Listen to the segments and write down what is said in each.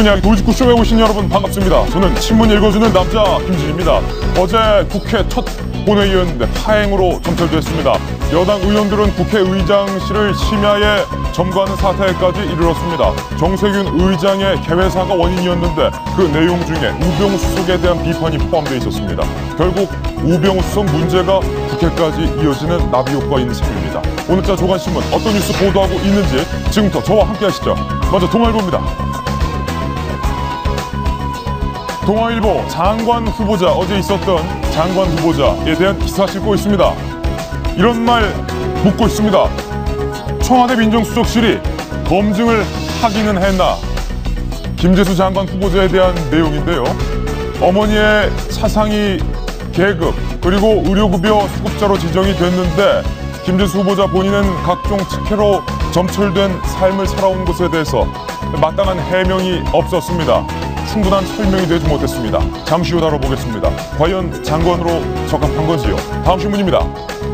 신문 이야기 돌직구쇼에 오신 여러분 반갑습니다. 저는 신문 읽어주는 남자 김진입니다. 어제 국회 첫 본회의였는데 파행으로 점철됐습니다. 여당 의원들은 국회의장실을 심야에 점거하는 사태까지 이르렀습니다. 정세균 의장의 개회사가 원인이었는데 그 내용 중에 우병우 수석에 대한 비판이 포함되어 있었습니다. 결국 우병우 수석 문제가 국회까지 이어지는 나비 효과인 셈입니다. 오늘자 조간신문 어떤 뉴스 보도하고 있는지 지금부터 저와 함께 하시죠. 먼저 동아일보입니다. 동아일보 장관 후보자, 어제 있었던 장관 후보자에 대한 기사 싣고 있습니다. 이런 말 묻고 있습니다. 청와대 민정수석실이 검증을 하기는 했나? 김재수 장관 후보자에 대한 내용인데요. 어머니의 차상위 계급 그리고 의료급여 수급자로 지정이 됐는데 김재수 후보자 본인은 각종 특혜로 점철된 삶을 살아온 것에 대해서 마땅한 해명이 없었습니다. 충분한 설명이 되지 못했습니다. 잠시 후 다뤄보겠습니다. 과연 장관으로 적합한 건지요? 다음 신문입니다.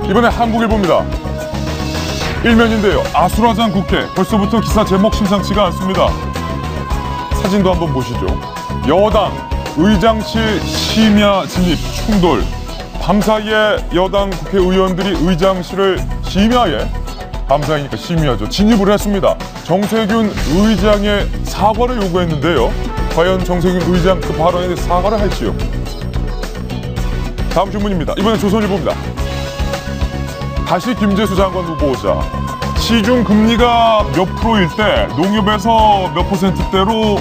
이번에 한국일보입니다. 일면인데요. 아수라장 국회. 벌써부터 기사 제목 심상치가 않습니다. 사진도 한번 보시죠. 여당 의장실 심야 진입 충돌. 밤사이에 여당 국회의원들이 의장실을 심야에, 밤사이니까 심야죠, 진입을 했습니다. 정세균 의장의 사과를 요구했는데요. 과연 정세균 의장 그 발언에 대해 사과를 할지요? 다음 신문입니다. 이번엔 조선일보입니다. 다시 김재수 장관 후보자. 시중 금리가 몇 프로일 때 농협에서 몇 퍼센트대로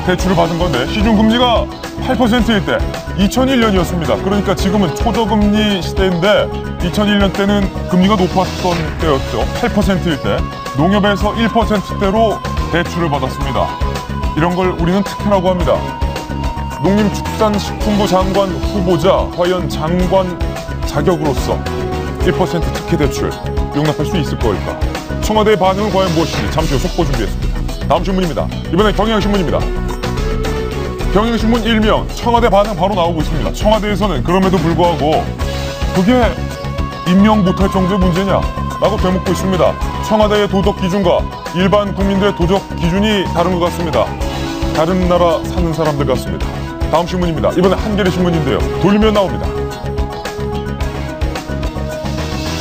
대출을 받은 건데 시중 금리가 8%일 때 2001년이었습니다. 그러니까 지금은 초저금리 시대인데 2001년 때는 금리가 높았던 때였죠. 8%일 때 농협에서 1%대로 대출을 받았습니다. 이런 걸 우리는 특혜라고 합니다. 농림축산식품부 장관 후보자, 과연 장관 자격으로서 1% 특혜 대출 용납할 수 있을 걸까? 청와대의 반응은 과연 무엇인지 잠시 후 속보 준비했습니다. 다음 신문입니다. 이번엔 경향신문입니다. 경향신문 일면, 청와대 반응 바로 나오고 있습니다. 청와대에서는 그럼에도 불구하고 그게 임명 못할 정도의 문제냐? 라고 되묻고 있습니다. 청와대의 도덕 기준과 일반 국민들의 도덕 기준이 다른 것 같습니다. 다른 나라 사는 사람들 같습니다. 다음 신문입니다. 이번에 한겨레 신문인데요. 돌리면 나옵니다.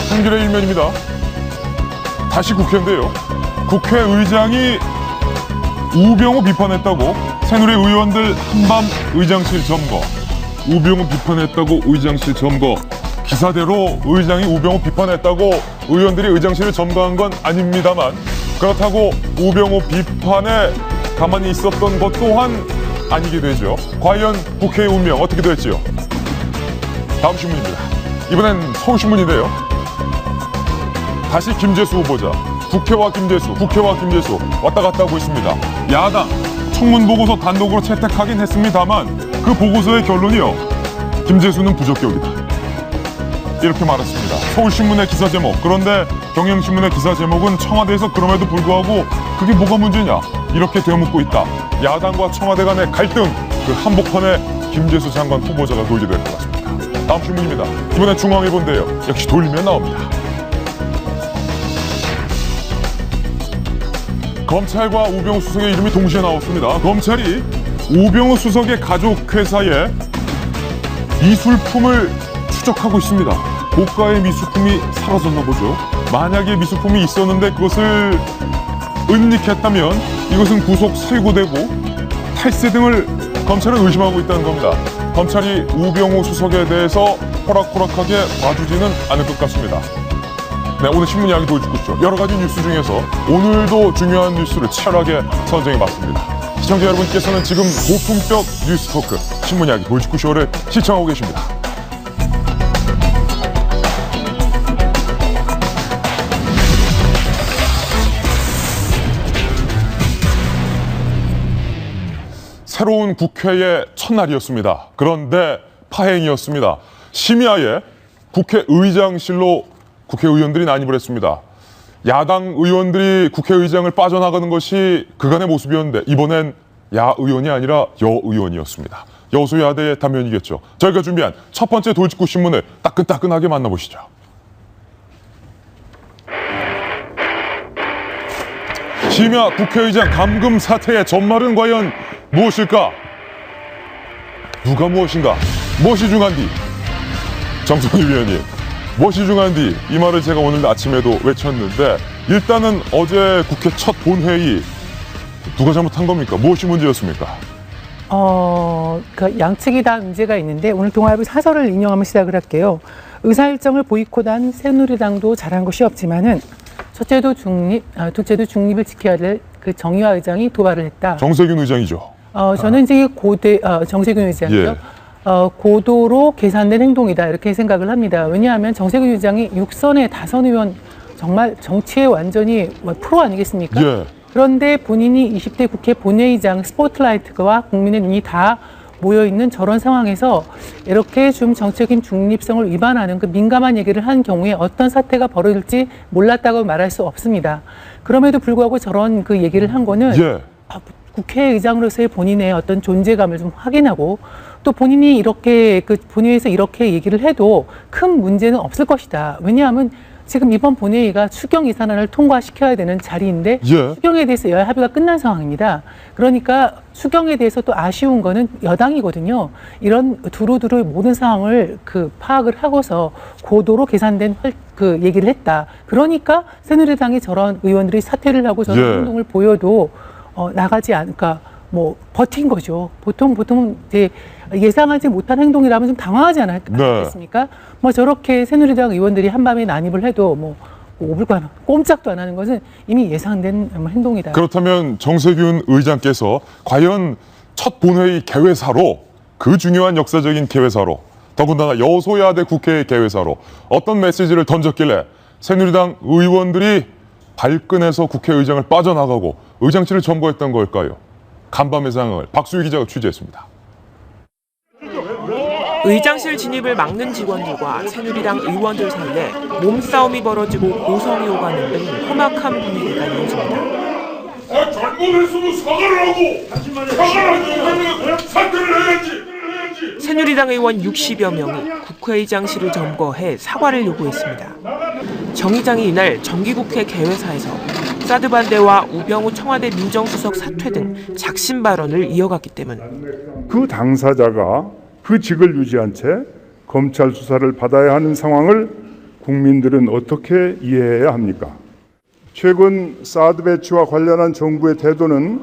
한겨레 일면입니다. 다시 국회인데요. 국회의장이 우병우 비판했다고 새누리 의원들 한밤 의장실 점거. 우병우 비판했다고 의장실 점거. 기사대로 의장이 우병우 비판했다고 의원들이 의장실을 점거한 건 아닙니다만 그렇다고 우병우 비판에 가만히 있었던 것 또한 아니게 되죠. 과연 국회의 운명 어떻게 될지요? 다음 신문입니다. 이번엔 서울신문인데요. 다시 김재수 후보자. 국회와 김재수 왔다 갔다 하고 있습니다. 야당 청문보고서 단독으로 채택하긴 했습니다만 그 보고서의 결론이요. 김재수는 부적격이다. 이렇게 말했습니다. 서울신문의 기사 제목. 그런데 경향신문의 기사 제목은 청와대에서 그럼에도 불구하고 그게 뭐가 문제냐? 이렇게 되묻고 있다. 야당과 청와대 간의 갈등, 그 한복판에 김재수 장관 후보자가 돌게 될 것 같습니다. 다음 신문입니다. 이번엔 중앙일보인데요. 역시 돌리면 나옵니다. 검찰과 우병우 수석의 이름이 동시에 나왔습니다. 검찰이 우병우 수석의 가족회사에 미술품을 추적하고 있습니다. 고가의 미술품이 사라졌나 보죠. 만약에 미술품이 있었는데 그것을 은닉했다면 이것은 구속 사유고되고 탈세 등을 검찰은 의심하고 있다는 겁니다. 검찰이 우병우 수석에 대해서 호락호락하게 봐주지는 않을 것 같습니다. 네, 오늘 신문 이야기 돌직구쇼. 여러 가지 뉴스 중에서 오늘도 중요한 뉴스를 치열하게 선정해봤습니다. 시청자 여러분께서는 지금 고품격 뉴스 토크 신문 이야기 돌직구쇼를 시청하고 계십니다. 새로운 국회의 첫날이었습니다. 그런데 파행이었습니다. 심야에 국회의장실로 국회의원들이 난입을 했습니다. 야당 의원들이 국회의장을 빠져나가는 것이 그간의 모습이었는데 이번엔 야의원이 아니라 여의원이었습니다. 여소야대의 단면이겠죠. 저희가 준비한 첫 번째 돌직구 신문을 따끈따끈하게 만나보시죠. 심야 국회의장 감금 사태의 전말은 과연 무엇일까? 누가 무엇인가? 무엇이 중한디? 정성희 위원님, 무엇이 중한디? 이 말을 제가 오늘 아침에도 외쳤는데 일단은 어제 국회 첫 본회의 누가 잘못한 겁니까? 무엇이 문제였습니까? 그 양측이 다 문제가 있는데 오늘 동아일보 사설을 인용하며 시작을 할게요. 의사일정을 보이콧한 새누리당도 잘한 것이 없지만은 첫째도 중립, 둘째도 중립을 지켜야 될 그 정의화 의장이 도발을 했다. 정세균 의장이죠. 저는 이제 정세균 의장이죠. 예. 고도로 계산된 행동이다 이렇게 생각을 합니다. 왜냐하면 정세균 의장이 6선의 다선 의원 정말 정치에 완전히 프로 아니겠습니까? 예. 그런데 본인이 20대 국회 본회의장 스포트라이트와 국민의 눈이 다 모여있는 저런 상황에서 이렇게 좀 정책인 중립성을 위반하는 그 민감한 얘기를 한 경우에 어떤 사태가 벌어질지 몰랐다고 말할 수 없습니다. 그럼에도 불구하고 저런 그 얘기를 한 거는 예. 국회의장으로서의 본인의 어떤 존재감을 좀 확인하고 또 본인이 이렇게 그 본회의에서 이렇게 얘기를 해도 큰 문제는 없을 것이다. 왜냐하면 지금 이번 본회의가 추경 예산안을 통과시켜야 되는 자리인데 예. 추경에 대해서 여야 합의가 끝난 상황입니다. 그러니까 추경에 대해서 또 아쉬운 거는 여당이거든요. 이런 두루두루 모든 상황을 그 파악을 하고서 고도로 계산된 그 얘기를 했다. 그러니까 새누리당이 저런 의원들이 사퇴를 하고 저런 예. 행동을 보여도 나가지 않을까. 뭐 버틴 거죠. 보통 이제 예상하지 못한 행동이라면 좀 당황하지 않겠습니까? 네. 뭐 저렇게 새누리당 의원들이 한밤에 난입을 해도 뭐 오불간 꼼짝도 안 하는 것은 이미 예상된 행동이다. 그렇다면 정세균 의장께서 과연 첫 본회의 개회사로 그 중요한 역사적인 개회사로 더군다나 여소야대 국회의 개회사로 어떤 메시지를 던졌길래 새누리당 의원들이 발끈해서 국회의장을 빠져나가고 의장실을 점거했던 걸까요? 간밤의 상황을 박수희 기자가 취재했습니다. 의장실 진입을 막는 직원들과 새누리당 의원들 사이에 몸싸움이 벌어지고 고성이 오가는 등 험악한 분위기가 이어집니다. 잘못했으면 사과를 하고 사퇴를 해야지. 새누리당 의원 60여 명이 국회의장실을 점거해 사과를 요구했습니다. 정 의장이 이날 정기국회 개회사에서 사드 반대와 우병우 청와대 민정수석 사퇴 등 작심 발언을 이어갔기 때문. 그 당사자가 그 직을 유지한 채 검찰 수사를 받아야 하는 상황을 국민들은 어떻게 이해해야 합니까? 최근 사드 배치와 관련한 정부의 태도는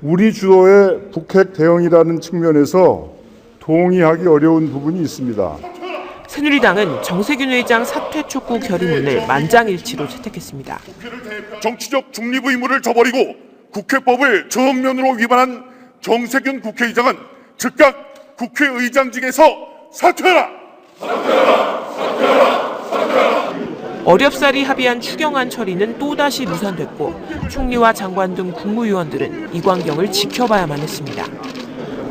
우리 주도의 북핵 대응이라는 측면에서 동의하기 어려운 부분이 있습니다. 새누리당은 정세균 의장 사퇴 촉구 결의문을 만장일치로 채택했습니다. 정치적 중립 의무를 저버리고 국회법을 정면으로 위반한 정세균 국회의장은 즉각 국회의장직에서 사퇴하라! 어렵사리 합의한 추경안 처리는 또다시 무산됐고 총리와 장관 등 국무위원들은 이 광경을 지켜봐야만 했습니다.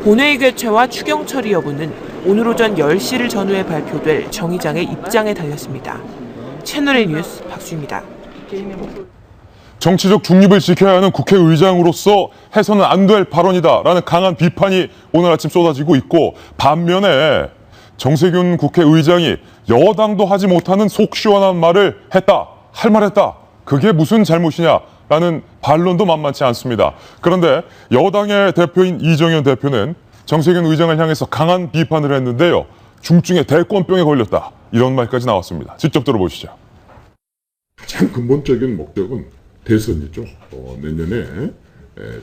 본회의 개최와 추경 처리 여부는 오늘 오전 10시를 전후에 발표될 정 의장의 입장에 달렸습니다. 채널A 뉴스 박수입니다. 정치적 중립을 지켜야 하는 국회의장으로서 해서는 안 될 발언이다라는 강한 비판이 오늘 아침 쏟아지고 있고 반면에 정세균 국회의장이 여당도 하지 못하는 속 시원한 말을 했다, 할 말했다. 그게 무슨 잘못이냐라는 반론도 만만치 않습니다. 그런데 여당의 대표인 이정현 대표는 정세균 의장을 향해서 강한 비판을 했는데요. 중증의 대권병에 걸렸다. 이런 말까지 나왔습니다. 직접 들어보시죠. 가장 근본적인 목적은 대선이죠. 내년에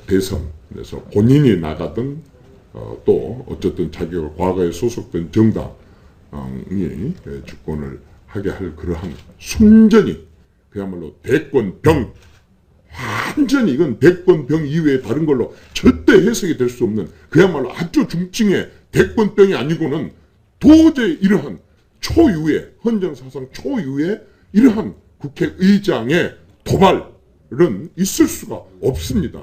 대선에서 본인이 나가든 또 어쨌든 자기가 과거에 소속된 정당이 주권을 하게 할 그러한 순전히 그야말로 대권병, 완전히 이건 대권병 이외에 다른 걸로 절대 해석이 될 수 없는 그야말로 아주 중증의 대권병이 아니고는 도저히 이러한 초유의 헌정사상 초유의 이러한 국회의장의 도발은 있을 수가 없습니다.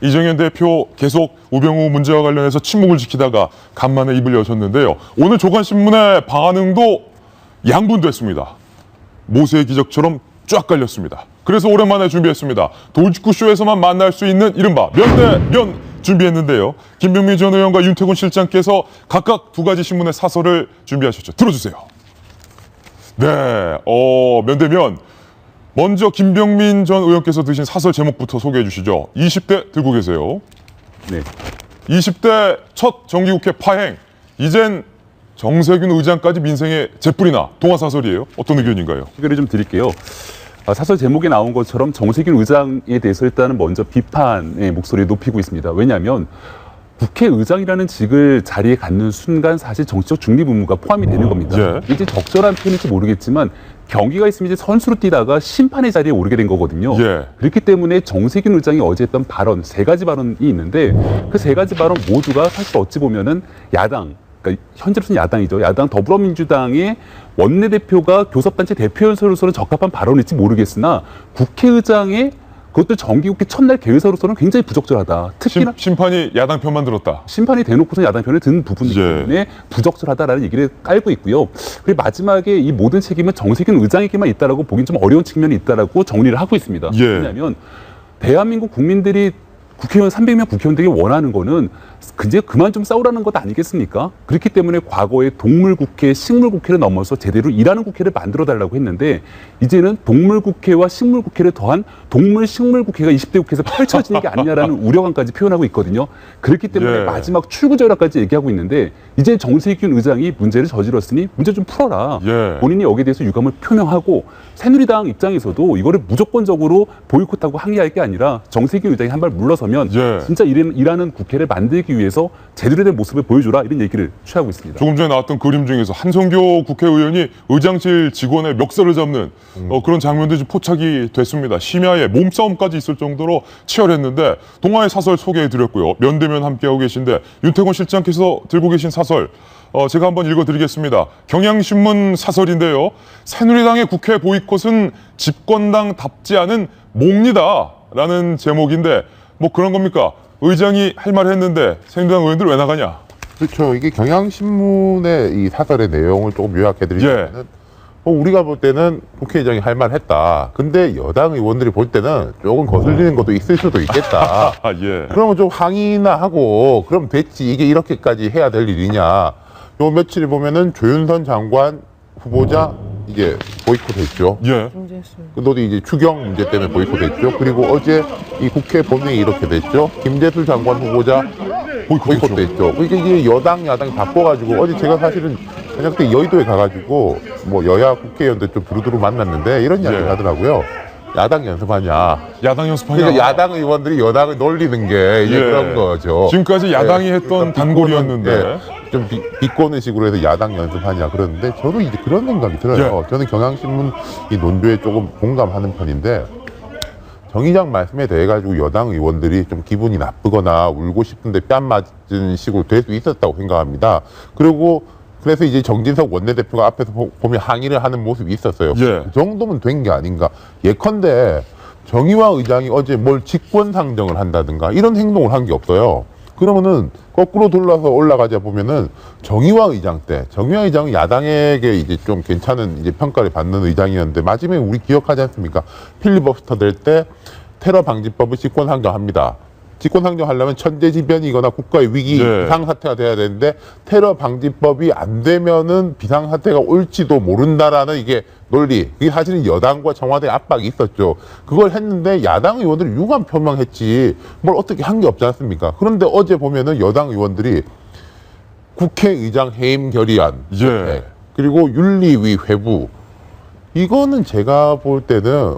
이정현 대표 계속 우병우 문제와 관련해서 침묵을 지키다가 간만에 입을 여셨는데요. 오늘 조간신문의 반응도 양분됐습니다. 모세의 기적처럼 쫙 깔렸습니다. 그래서 오랜만에 준비했습니다. 돌직구쇼에서만 만날 수 있는 이른바 면대면 준비했는데요. 김병민 전 의원과 윤태곤 실장께서 각각 두 가지 신문의 사설을 준비하셨죠. 들어주세요. 네, 면대면 먼저 김병민 전 의원께서 드신 사설 제목부터 소개해 주시죠. 20대 들고 계세요. 네. 20대 첫 정기국회 파행. 이젠 정세균 의장까지 민생에 재뿌리나 동화사설이에요. 어떤 의견인가요? 소개를 좀 드릴게요. 사설 제목에 나온 것처럼 정세균 의장에 대해서 일단은 먼저 비판의 목소리를 높이고 있습니다. 왜냐하면 국회의장이라는 직을 자리에 갖는 순간 사실 정치적 중립 의무가 포함이 되는 겁니다. 예. 이제 적절한 표현일지 모르겠지만 경기가 있으면 이제 선수로 뛰다가 심판의 자리에 오르게 된 거거든요. 예. 그렇기 때문에 정세균 의장이 어제 했던 발언, 3가지 발언이 있는데 그 3가지 발언 모두가 사실 어찌 보면은 야당, 그러니까 현재로서는 야당이죠. 야당 더불어민주당의 원내대표가 교섭단체 대표로서는 적합한 발언일지 모르겠으나 국회의장의 그것도 정기국회 첫날 개회사로서는 굉장히 부적절하다. 특히나 심판이 야당 편만 들었다. 심판이 대놓고서 야당 편을 든 부분이기 때문에 부적절하다라는 얘기를 깔고 있고요. 그리고 마지막에 이 모든 책임은 정세균 의장에게만 있다라고 보긴 좀 어려운 측면이 있다라고 정리를 하고 있습니다. 예. 왜냐하면 대한민국 국민들이 국회의원 300명 국회의원들이 원하는 거는 이제 그만 좀 싸우라는 것 아니겠습니까? 그렇기 때문에 과거에 동물국회, 식물국회를 넘어서 제대로 일하는 국회를 만들어달라고 했는데 이제는 동물국회와 식물국회를 더한 동물식물국회가 20대 국회에서 펼쳐지는 게 아니냐라는 우려감까지 표현하고 있거든요. 그렇기 때문에 예. 마지막 출구절하까지 얘기하고 있는데 이제 정세균 의장이 문제를 저질렀으니 문제 좀 풀어라. 예. 본인이 여기에 대해서 유감을 표명하고 새누리당 입장에서도 이거를 무조건적으로 보이콧하고 항의할 게 아니라 정세균 의장이 한 발 물러서면 예. 진짜 일하는 국회를 만들기 위해서 제대로 된 모습을 보여줘라 이런 얘기를 취하고 있습니다. 조금 전에 나왔던 그림 중에서 한성교 국회의원이 의장실 직원의 멱살을 잡는 그런 장면들이 좀 포착이 됐습니다. 심야에 몸싸움까지 있을 정도로 치열했는데 동아의 사설 소개해드렸고요. 면대면 함께하고 계신데 윤태곤 실장께서 들고 계신 사설 제가 한번 읽어드리겠습니다. 경향신문 사설인데요. 새누리당의 국회 보이콧은 집권당답지 않은 몽리다라는 제목인데 뭐 그런 겁니까? 의장이 할 말 했는데 새누리당 의원들 왜 나가냐? 그렇죠. 이게 경향신문의 이 사설의 내용을 조금 요약해드리자면 우리가 볼 때는 국회의장이 할 말 했다. 근데 여당 의원들이 볼 때는 조금 거슬리는 것도 있을 수도 있겠다. 예. 그러면 좀 항의나 하고 그럼 됐지. 이게 이렇게까지 해야 될 일이냐. 요 며칠 보면은 조윤선 장관 후보자 이게 보이콧했죠. 예. 너도 이제 추경 문제 때문에 보이콧했죠. 그리고 어제 이 국회 본회의 이렇게 됐죠. 김재술 장관 후보자 보이콧했죠. 그러니까 이게 여당 야당이 바꿔가지고 어제 제가 사실은 저녁 때 여의도에 가가지고 뭐 여야 국회의원들 좀 두루두루 만났는데 이런 이야기를 하더라고요. 야당 연습하냐. 야당 연습하냐. 그러니까 야당 의원들이 여당을 놀리는 게 이제 그런 거죠. 지금까지 야당이 했던 그러니까 단골이었는데. 좀 비꼬는 식으로 해서 야당 연습하냐 그러는데 저도 이제 그런 생각이 들어요. 저는 경향신문 이 논조에 조금 공감하는 편인데 정 의장 말씀에 대해 가지고 여당 의원들이 좀 기분이 나쁘거나 울고 싶은데 뺨 맞은 식으로 될 수 있었다고 생각합니다. 그리고 그래서 이제 정진석 원내대표가 앞에서 보면 항의를 하는 모습이 있었어요. 그 정도면 된 게 아닌가. 예컨대 정의화 의장이 어제 뭘 직권상정을 한다든가 이런 행동을 한 게 없어요. 그러면은 거꾸로 돌아서 올라가자 보면은 정의화 의장 때, 정의화 의장은 야당에게 이제 좀 괜찮은 이제 평가를 받는 의장이었는데 마지막에 우리 기억하지 않습니까? 필리버스터 될 때 테러 방지법을 직권상정합니다. 직권상정하려면 천재지변이거나 국가의 위기, 비상사태가 돼야 되는데 테러 방지법이 안 되면은 비상사태가 올지도 모른다라는 이게 논리. 그게 사실은 여당과 청와대 압박이 있었죠. 그걸 했는데 야당 의원들이 유감 표명했지 뭘 어떻게 한 게 없지 않습니까? 그런데 어제 보면은 여당 의원들이 국회의장 해임 결의안, 그리고 윤리위 회부 이거는 제가 볼 때는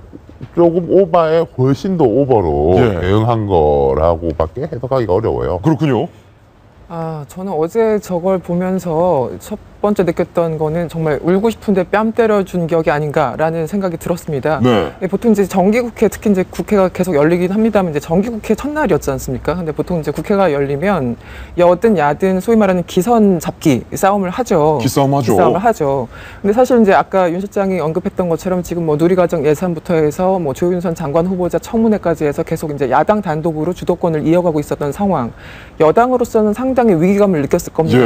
조금 오바에 훨씬 더 오버로 대응한 거라고밖에 해석하기가 어려워요. 그렇군요. 저는 어제 저걸 보면서 첫 번째 느꼈던 거는 정말 울고 싶은데 뺨 때려준 격이 아닌가라는 생각이 들었습니다. 보통 이제 정기국회, 특히 이제 국회가 계속 열리긴 합니다만 이제 정기국회 첫날이었지 않습니까? 근데 보통 이제 국회가 열리면 여든 야든 소위 말하는 기선 잡기 싸움을 하죠. 기싸움을 하죠. 근데 사실 이제 아까 윤 실장이 언급했던 것처럼 지금 뭐 누리과정 예산부터 해서 뭐 조윤선 장관 후보자 청문회까지 해서 계속 이제 야당 단독으로 주도권을 이어가고 있었던 상황. 여당으로서는 상당히 위기감을 느꼈을 겁니다.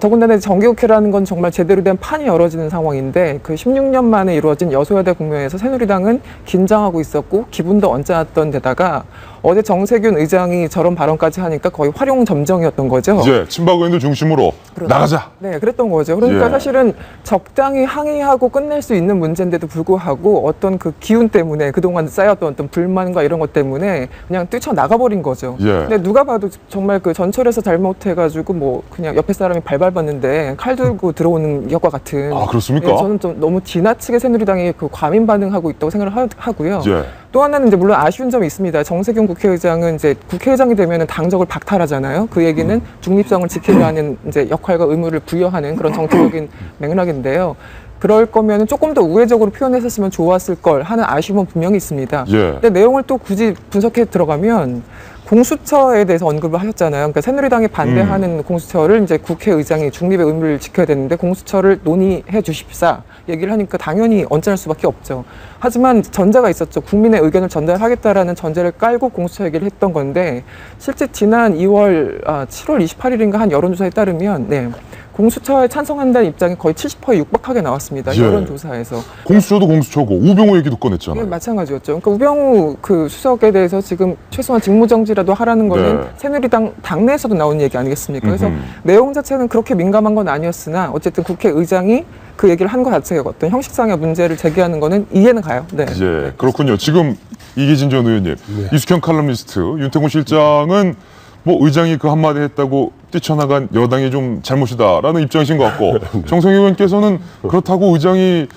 더군다나 정기국회라는 건 정말 제대로 된 판이 열어지는 상황인데 그 16년 만에 이루어진 여소야대 국면에서 새누리당은 긴장하고 있었고 기분도 언짢았던 데다가 어제 정세균 의장이 저런 발언까지 하니까 거의 활용점정이었던 거죠. 예, 친박 의원들 중심으로 나가자. 네, 그랬던 거죠. 그러니까 예. 사실은 적당히 항의하고 끝낼 수 있는 문제인데도 불구하고 어떤 그 기운 때문에 그동안 쌓였던 어떤 불만과 이런 것 때문에 그냥 뛰쳐나가버린 거죠. 예. 근데 누가 봐도 정말 그 전철에서 잘못해가지고 뭐 그냥 옆에 사람이 발 밟았는데 칼 들고 들어오는 것과 같은. 아, 그렇습니까? 예, 저는 좀 너무 지나치게 새누리당이 그 과민 반응하고 있다고 생각을 하고요. 예. 또 하나는 이제 물론 아쉬운 점이 있습니다. 정세균 국회의장은 이제 국회의장이 되면은 당적을 박탈하잖아요. 그 얘기는 중립성을 지키려는 이제 역할과 의무를 부여하는 그런 정치적인 맥락인데요. 그럴 거면은 조금 더 우회적으로 표현했었으면 좋았을 걸 하는 아쉬움은 분명히 있습니다. 예. 근데 내용을 또 굳이 분석해 들어가면 공수처에 대해서 언급을 하셨잖아요. 그러니까 새누리당이 반대하는 공수처를 이제 국회의장이 중립의 의무를 지켜야 되는데 공수처를 논의해 주십사 얘기를 하니까 당연히 언짢을 수밖에 없죠. 하지만 전제가 있었죠. 국민의 의견을 전달하겠다라는 전제를 깔고 공수처 얘기를 했던 건데 실제 지난 7월 28일인가 한 여론조사에 따르면 네. 공수처에 찬성한다는 입장이 거의 70%에 육박하게 나왔습니다. 예. 여론조사에서. 공수처도 공수처고 우병우 얘기도 꺼냈잖아요. 네, 마찬가지였죠. 그러니까 우병우 그 수석에 대해서 지금 최소한 직무정지라도 하라는 거는 네. 새누리당 당내에서도 나오는 얘기 아니겠습니까? 그래서 내용 자체는 그렇게 민감한 건 아니었으나 어쨌든 국회의장이 그 얘기를 한 것 자체가 어떤 형식상의 문제를 제기하는 거는 이해는 가요. 네. 예, 그렇군요. 지금 이기진 전 의원님, 이숙현 칼럼니스트, 윤태곤 실장은 뭐 의장이 그 한마디 했다고 뛰쳐나간 여당이 좀 잘못이다라는 입장이신 것 같고 정성희 의원께서는 그렇다고 의장이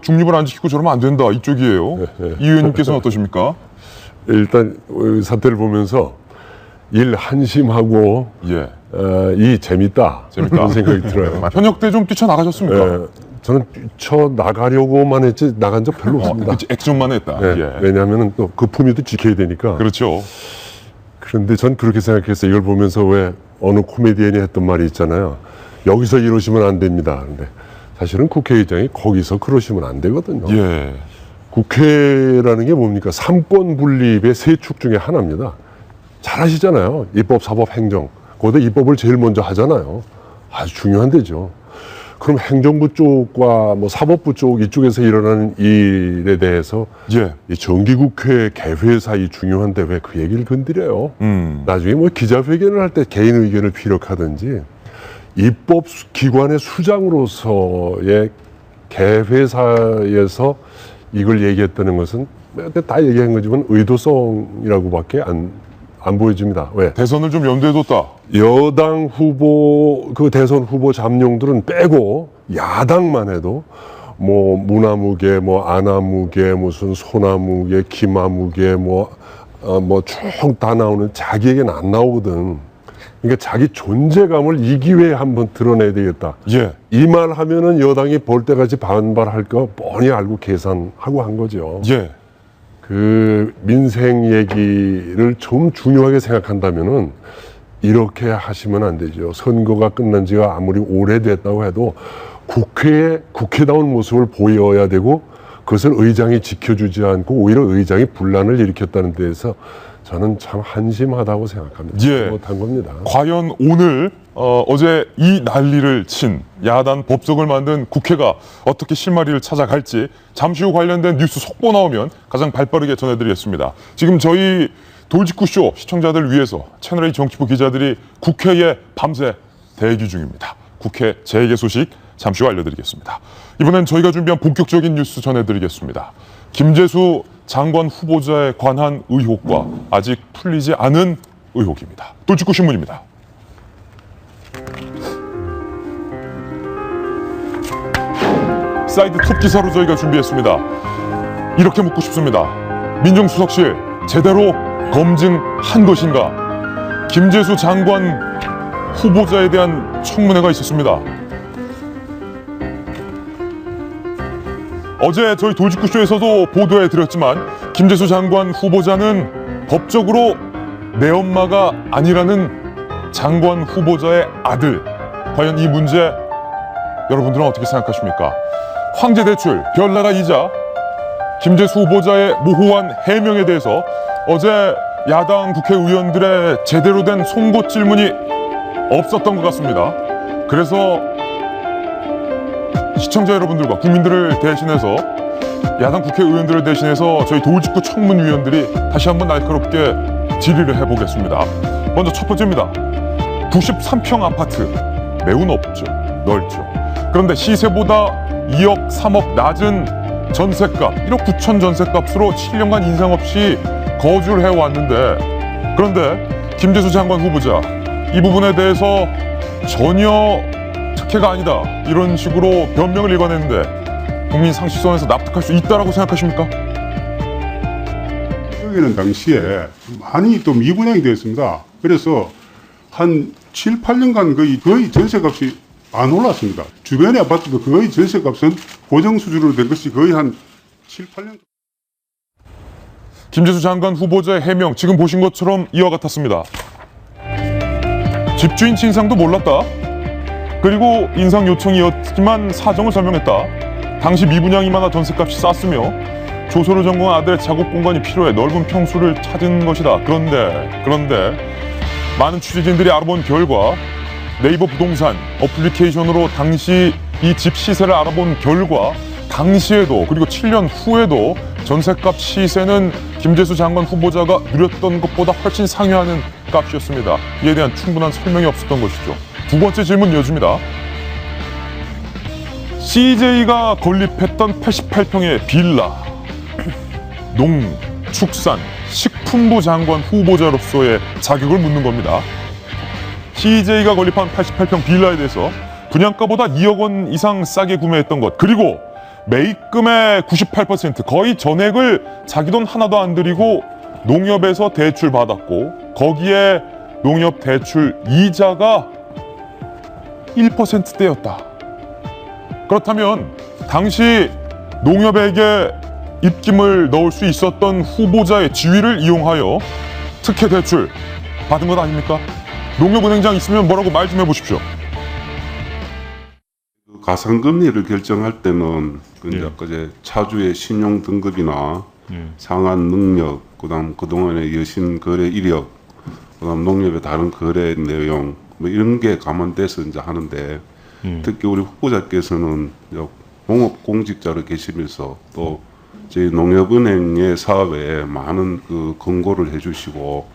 중립을 안 지키고 저러면 안 된다 이쪽이에요. 이 의원님께서는 어떠십니까? 일단 사태를 보면서 일 한심하고 예. 이 재밌다 그런 생각이 들어요. 현역 때 좀 뛰쳐나가셨습니까? 저는 뛰쳐나가려고만 했지 나간 적 별로 없습니다. 그치, 액션만 했다. 네, 예. 왜냐하면 또 그 품위도 지켜야 되니까. 그렇죠. 그런데 전 그렇게 생각했어요. 이걸 보면서 왜 어느 코미디언이 했던 말이 있잖아요. 여기서 이러시면 안 됩니다. 근데 사실은 국회의장이 거기서 그러시면 안 되거든요. 예. 국회라는 게 뭡니까? 삼권 분립의 세 축 중에 하나입니다. 잘 아시잖아요. 입법, 사법, 행정. 거기다 입법을 제일 먼저 하잖아요. 아주 중요한 데죠. 그럼 행정부 쪽과 뭐 사법부 쪽 이쪽에서 일어나는 일에 대해서 예. 이 정기국회 개회사 이 중요한데 왜 그 얘기를 건드려요? 나중에 뭐 기자회견을 할 때 개인 의견을 피력하든지 입법기관의 수장으로서의 개회사에서 이걸 얘기했다는 것은 다 얘기한 거지만 의도성이라고밖에 안 보여집니다. 왜? 대선을 좀 염두에 뒀다. 여당 후보, 그 대선 후보 잠룡들은 빼고 야당만 해도 뭐 무나무개, 뭐 아나무개, 무슨 소나무개, 기마무개, 뭐 쭉 다 나오는 자기에게는 안 나오거든. 그러니까 자기 존재감을 이 기회에 한번 드러내야 되겠다. 예. 이 말 하면은 여당이 볼 때까지 반발할 거 뻔히 알고 계산하고 한 거죠. 예. 그 민생 얘기를 좀 중요하게 생각한다면은 이렇게 하시면 안 되죠. 선거가 끝난 지가 아무리 오래됐다고 해도 국회에 국회다운 모습을 보여야 되고 그것을 의장이 지켜주지 않고 오히려 의장이 분란을 일으켰다는 데에서 저는 참 한심하다고 생각합니다. 예. 못한 겁니다. 과연 오늘 어제 이 난리를 친 야단 법석을 만든 국회가 어떻게 실마리를 찾아갈지 잠시 후 관련된 뉴스 속보 나오면 가장 발빠르게 전해드리겠습니다. 지금 저희 돌직구쇼 시청자들 위해서 채널A 정치부 기자들이 국회에 밤새 대기 중입니다. 국회 재개 소식 잠시 후 알려드리겠습니다. 이번엔 저희가 준비한 본격적인 뉴스 전해드리겠습니다. 김재수 장관 후보자에 관한 의혹과 아직 풀리지 않은 의혹입니다. 돌직구 신문입니다. 사이드 톱 기사로 저희가 준비했습니다. 이렇게 묻고 싶습니다. 민정수석실 제대로 검증한 것인가? 김재수 장관 후보자에 대한 청문회가 있었습니다. 어제 저희 돌직구쇼에서도 보도해드렸지만 김재수 장관 후보자는 법적으로 내 엄마가 아니라는 장관 후보자의 아들. 과연 이 문제 여러분들은 어떻게 생각하십니까? 황제 대출, 별나라 이자, 김재수 후보자의 모호한 해명에 대해서 어제 야당 국회의원들의 제대로 된 송곳 질문이 없었던 것 같습니다. 그래서 시청자 여러분들과 국민들을 대신해서 야당 국회의원들을 대신해서 저희 도울직구 청문위원들이 다시 한번 날카롭게 질의를 해보겠습니다. 먼저 첫 번째입니다. 93평 아파트 매우 넓죠. 그런데 시세보다 2억, 3억 낮은 전세값, 1억 9천 전세값으로 7년간 인상 없이 거주를 해왔는데, 그런데 김재수 장관 후보자 이 부분에 대해서 전혀 특혜가 아니다 이런 식으로 변명을 일관했는데 국민 상식선에서 납득할 수 있다라고 생각하십니까? 여기는 당시에 많이 또 미분양이 되었습니다. 그래서 한 7, 8년간 거의 전세값이 안 올랐습니다. 주변의 아파트도 거의 전세값은 고정 수준으로 된 것이 거의 한 7, 8년. 김재수 장관 후보자의 해명 지금 보신 것처럼 이와 같았습니다. 집주인 진상도 몰랐다. 그리고 인상 요청이었지만 사정을 설명했다. 당시 미분양이 많아 전세값이 쌌으며 조소를 전공한 아들의 작업 공간이 필요해 넓은 평수를 찾은 것이다. 그런데 많은 취재진들이 알아본 결과 네이버 부동산 어플리케이션으로 당시 이 집 시세를 알아본 결과 당시에도 그리고 7년 후에도 전세값 시세는 김재수 장관 후보자가 누렸던 것보다 훨씬 상회하는 값이었습니다. 이에 대한 충분한 설명이 없었던 것이죠. 두 번째 질문 이어집니다. CJ가 건립했던 88평의 빌라, 농, 축산, 식품부 장관 후보자로서의 자격을 묻는 겁니다. CJ가 건립한 88평 빌라에 대해서 분양가보다 2억 원 이상 싸게 구매했던 것, 그리고 매입금의 98% 거의 전액을 자기 돈 하나도 안 들이고 농협에서 대출 받았고 거기에 농협 대출 이자가 1%대였다. 그렇다면 당시 농협에게 입김을 넣을 수 있었던 후보자의 지위를 이용하여 특혜 대출 받은 것 아닙니까? 농협은행장 있으면 뭐라고 말 좀 해보십시오. 가상금리를 결정할 때는 이제 차주의 신용 등급이나 상한 능력, 그다음 그동안의 여신 거래 이력, 그다음 농협의 다른 거래 내용 뭐 이런 게 감안돼서 이제 하는데 특히 우리 후보자께서는 공업 공직자로 계시면서 또 저희 농협은행의 사업에 많은 그 권고를 해주시고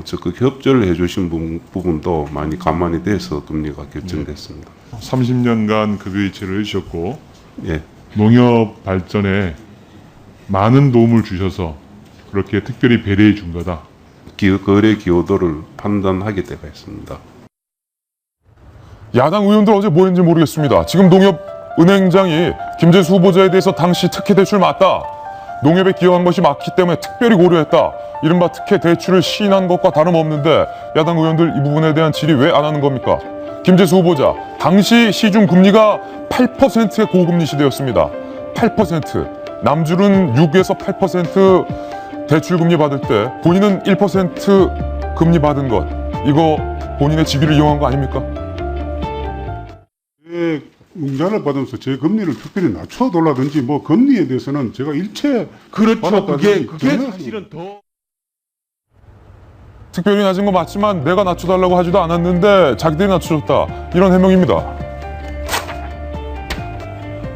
적극 협조를 해주신 부분도 많이 감안이 돼서 금리가 결정됐습니다. 30년간 그 위치를 해주셨고 예. 농협 발전에 많은 도움을 주셔서 그렇게 특별히 배려해 준 거다. 거래 기여도를 판단하게 되어 있습니다. 야당 의원들 어제 뭐 했는지 모르겠습니다. 지금 농협은행장이 김재수 후보자에 대해서 당시 특혜 대출 맞다. 농협에 기여한 것이 맞기 때문에 특별히 고려했다. 이른바 특혜 대출을 시인한 것과 다름없는데 야당 의원들 이 부분에 대한 질의 왜 안 하는 겁니까? 김재수 후보자, 당시 시중 금리가 8%의 고금리 시대였습니다. 8%. 남줄은 6에서 8% 대출금리 받을 때 본인은 1% 금리 받은 것, 이거 본인의 직위를 이용한 거 아닙니까? 융자를 받으면서 제 금리를 특별히 낮춰달라든지 뭐 금리에 대해서는 제가 일체 그렇죠. 그게 사실은 더 특별히 낮은 거 맞지만 내가 낮춰달라고 하지도 않았는데 자기들이 낮춰줬다. 이런 해명입니다.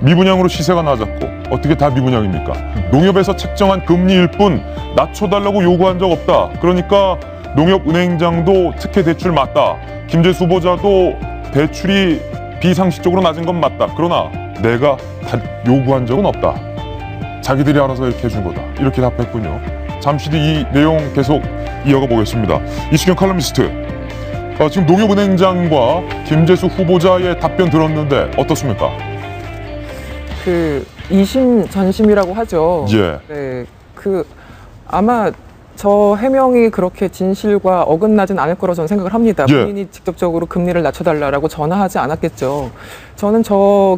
미분양으로 시세가 낮았고 어떻게 다 미분양입니까? 농협에서 책정한 금리일 뿐 낮춰달라고 요구한 적 없다. 그러니까 농협은행장도 특혜 대출 맞다. 김재수 후보자도 대출이 비상식적으로 낮은 건 맞다. 그러나 내가 요구한 적은 없다. 자기들이 알아서 이렇게 해준 거다. 이렇게 답했군요. 잠시 뒤 이 내용 계속 이어가 보겠습니다. 이수경 칼럼니스트, 지금 농협은행장과 김재수 후보자의 답변 들었는데 어떻습니까? 이심전심이라고 하죠. 예. 네, 아마 저 해명이 그렇게 진실과 어긋나진 않을 거라고 저는 생각을 합니다. 예. 본인이 직접적으로 금리를 낮춰달라고 전화하지 않았겠죠. 저는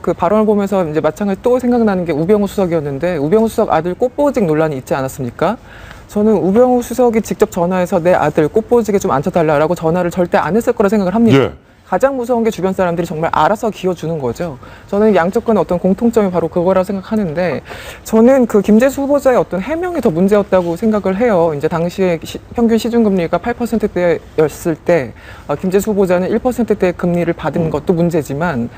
그 발언을 보면서 이제 마찬가지 또 생각나는 게 우병우 수석이었는데 우병우 수석 아들 꽃보직 논란이 있지 않았습니까? 저는 우병우 수석이 직접 전화해서 내 아들 꽃보직에 좀 앉혀달라고 전화를 절대 안 했을 거라 생각을 합니다. 예. 가장 무서운 게 주변 사람들이 정말 알아서 기어주는 거죠. 저는 양쪽 간의 어떤 공통점이 바로 그거라 생각하는데, 저는 그 김재수 후보자의 어떤 해명이 더 문제였다고 생각을 해요. 이제 당시에 평균 시중금리가 8%대였을 때 김재수 후보자는 1%대 금리를 받은 것도 문제지만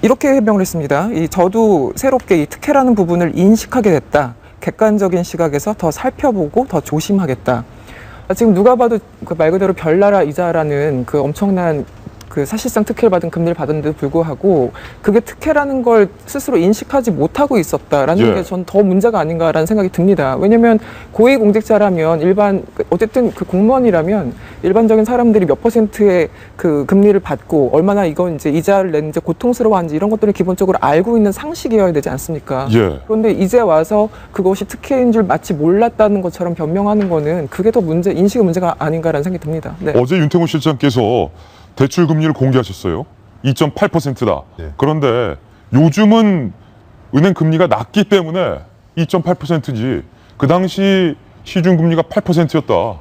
이렇게 해명을 했습니다. 저도 새롭게 이 특혜라는 부분을 인식하게 됐다. 객관적인 시각에서 더 살펴보고 더 조심하겠다. 지금 누가 봐도 그 말 그대로 별나라 이자라는 그 엄청난 그 사실상 특혜를 받은 금리를 받은데도 불구하고 그게 특혜라는 걸 스스로 인식하지 못하고 있었다라는 게 전 더 문제가 아닌가라는 생각이 듭니다. 왜냐하면 고위공직자라면 어쨌든 그 공무원이라면 일반적인 사람들이 몇 %의 그 금리를 받고 얼마나 이건 이제 이자를 내는지 고통스러워하는지 이런 것들을 기본적으로 알고 있는 상식이어야 되지 않습니까? 그런데 이제 와서 그것이 특혜인 줄 마치 몰랐다는 것처럼 변명하는 거는 그게 더 인식의 문제가 아닌가라는 생각이 듭니다. 네. 어제 윤태곤 실장께서 대출 금리를 공개하셨어요. 2.8%다. 그런데 요즘은 은행 금리가 낮기 때문에 2.8%지 그 당시 시중 금리가 8%였다.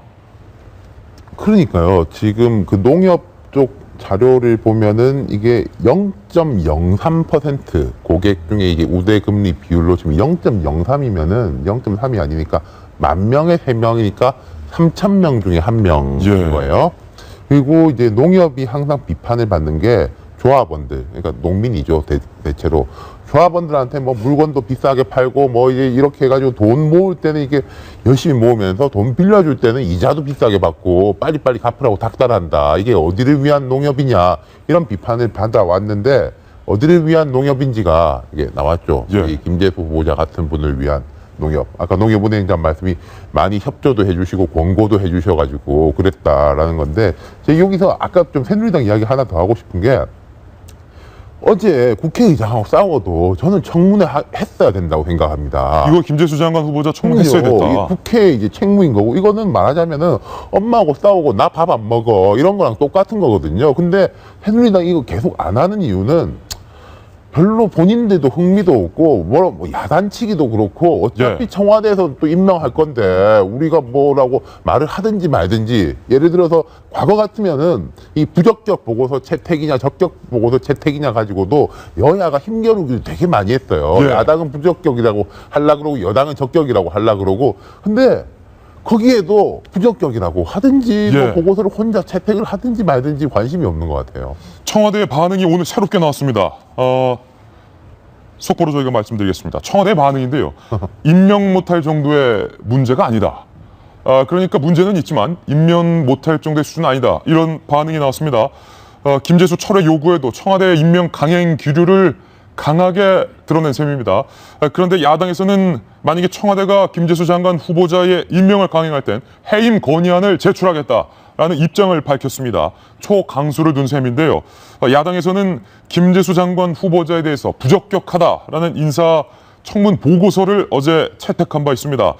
그러니까요. 지금 그 농협 쪽 자료를 보면은 이게 0.03% 고객 중에 이게 우대 금리 비율로 지금 0.03이면은 0.3이 아니니까 10,000명에 3명이니까 3,000명 중에 1명인 거예요. 그리고 이제 농협이 항상 비판을 받는 게 조합원들, 그러니까 농민이죠, 대체로. 조합원들한테 뭐 물건도 비싸게 팔고 뭐 이제 이렇게 해가지고 돈 모을 때는 이게 열심히 모으면서 돈 빌려줄 때는 이자도 비싸게 받고 빨리빨리 갚으라고 닥달한다. 이게 어디를 위한 농협이냐. 이런 비판을 받아왔는데 어디를 위한 농협인지가 이게 나왔죠. 이 김재수 후보자 같은 분을 위한 농협. 아까 농협은행장 말씀이 많이 협조도 해주시고 권고도 해주셔가지고 그랬다라는 건데, 제가 여기서 아까 좀 새누리당 이야기 하나 더 하고 싶은 게, 어제 국회의장하고 싸워도 저는 청문회 했어야 된다고 생각합니다. 이거 김재수 장관 후보자 청문했어야 됐다. 국회 이제 책무인 거고, 이거는 말하자면은 엄마하고 싸우고 나 밥 안 먹어 이런 거랑 똑같은 거거든요. 근데 새누리당 이거 계속 안 하는 이유는 별로 본인들도 흥미도 없고 뭐 야단치기도 그렇고 어차피 청와대에서 또 임명할 건데 우리가 뭐라고 말을 하든지 말든지, 예를 들어서 과거 같으면은 이 부적격 보고서 채택이냐 적격 보고서 채택이냐 가지고도 여야가 힘겨루기를 되게 많이 했어요. 야당은 부적격이라고 하려고 그러고 여당은 적격이라고 하려고 그러고. 근데 거기에도 부적격이라고 하든지 뭐 보고서를 혼자 채택을 하든지 말든지 관심이 없는 것 같아요. 청와대의 반응이 오늘 새롭게 나왔습니다. 속보로 저희가 말씀드리겠습니다. 청와대의 반응인데요. 임명 못할 정도의 문제가 아니다. 그러니까 문제는 있지만 임명 못할 정도의 수준은 아니다. 이런 반응이 나왔습니다. 김재수 철회 요구에도 청와대의 임명 강행 기류를 강하게 드러낸 셈입니다. 그런데 야당에서는 만약에 청와대가 김재수 장관 후보자의 임명을 강행할 땐 해임 건의안을 제출하겠다라는 입장을 밝혔습니다. 초강수를 둔 셈인데요. 야당에서는 김재수 장관 후보자에 대해서 부적격하다라는 인사 청문 보고서를 어제 채택한 바 있습니다.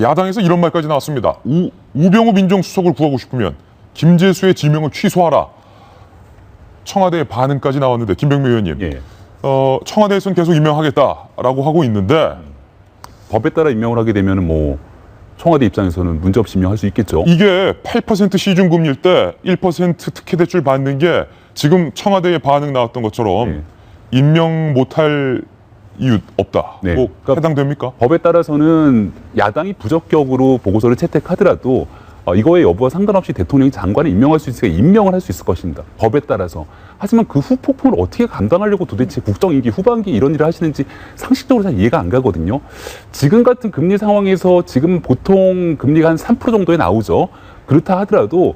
야당에서 이런 말까지 나왔습니다. 우병우 민정수석을 구하고 싶으면 김재수의 지명을 취소하라. 청와대의 반응까지 나왔는데, 김병미 의원님. 청와대에서는 계속 임명하겠다라고 하고 있는데, 법에 따라 임명을 하게 되면 뭐 청와대 입장에서는 문제없이 임명할 수 있겠죠. 이게 8% 시중금리일 때 1% 특혜 대출 받는 게 지금 청와대의 반응 나왔던 것처럼 임명 못할 이유 없다. 뭐 그러니까 해당됩니까? 법에 따라서는 야당이 부적격으로 보고서를 채택하더라도 이거의 여부와 상관없이 대통령이 장관을 임명할 수 있으니까 임명을 할 수 있을 것입니다. 법에 따라서. 하지만 그 후폭풍을 어떻게 감당하려고 도대체 국정임기 후반기 이런 일을 하시는지 상식적으로 잘 이해가 안 가거든요. 지금 같은 금리 상황에서 지금 보통 금리가 한 3% 정도에 나오죠. 그렇다 하더라도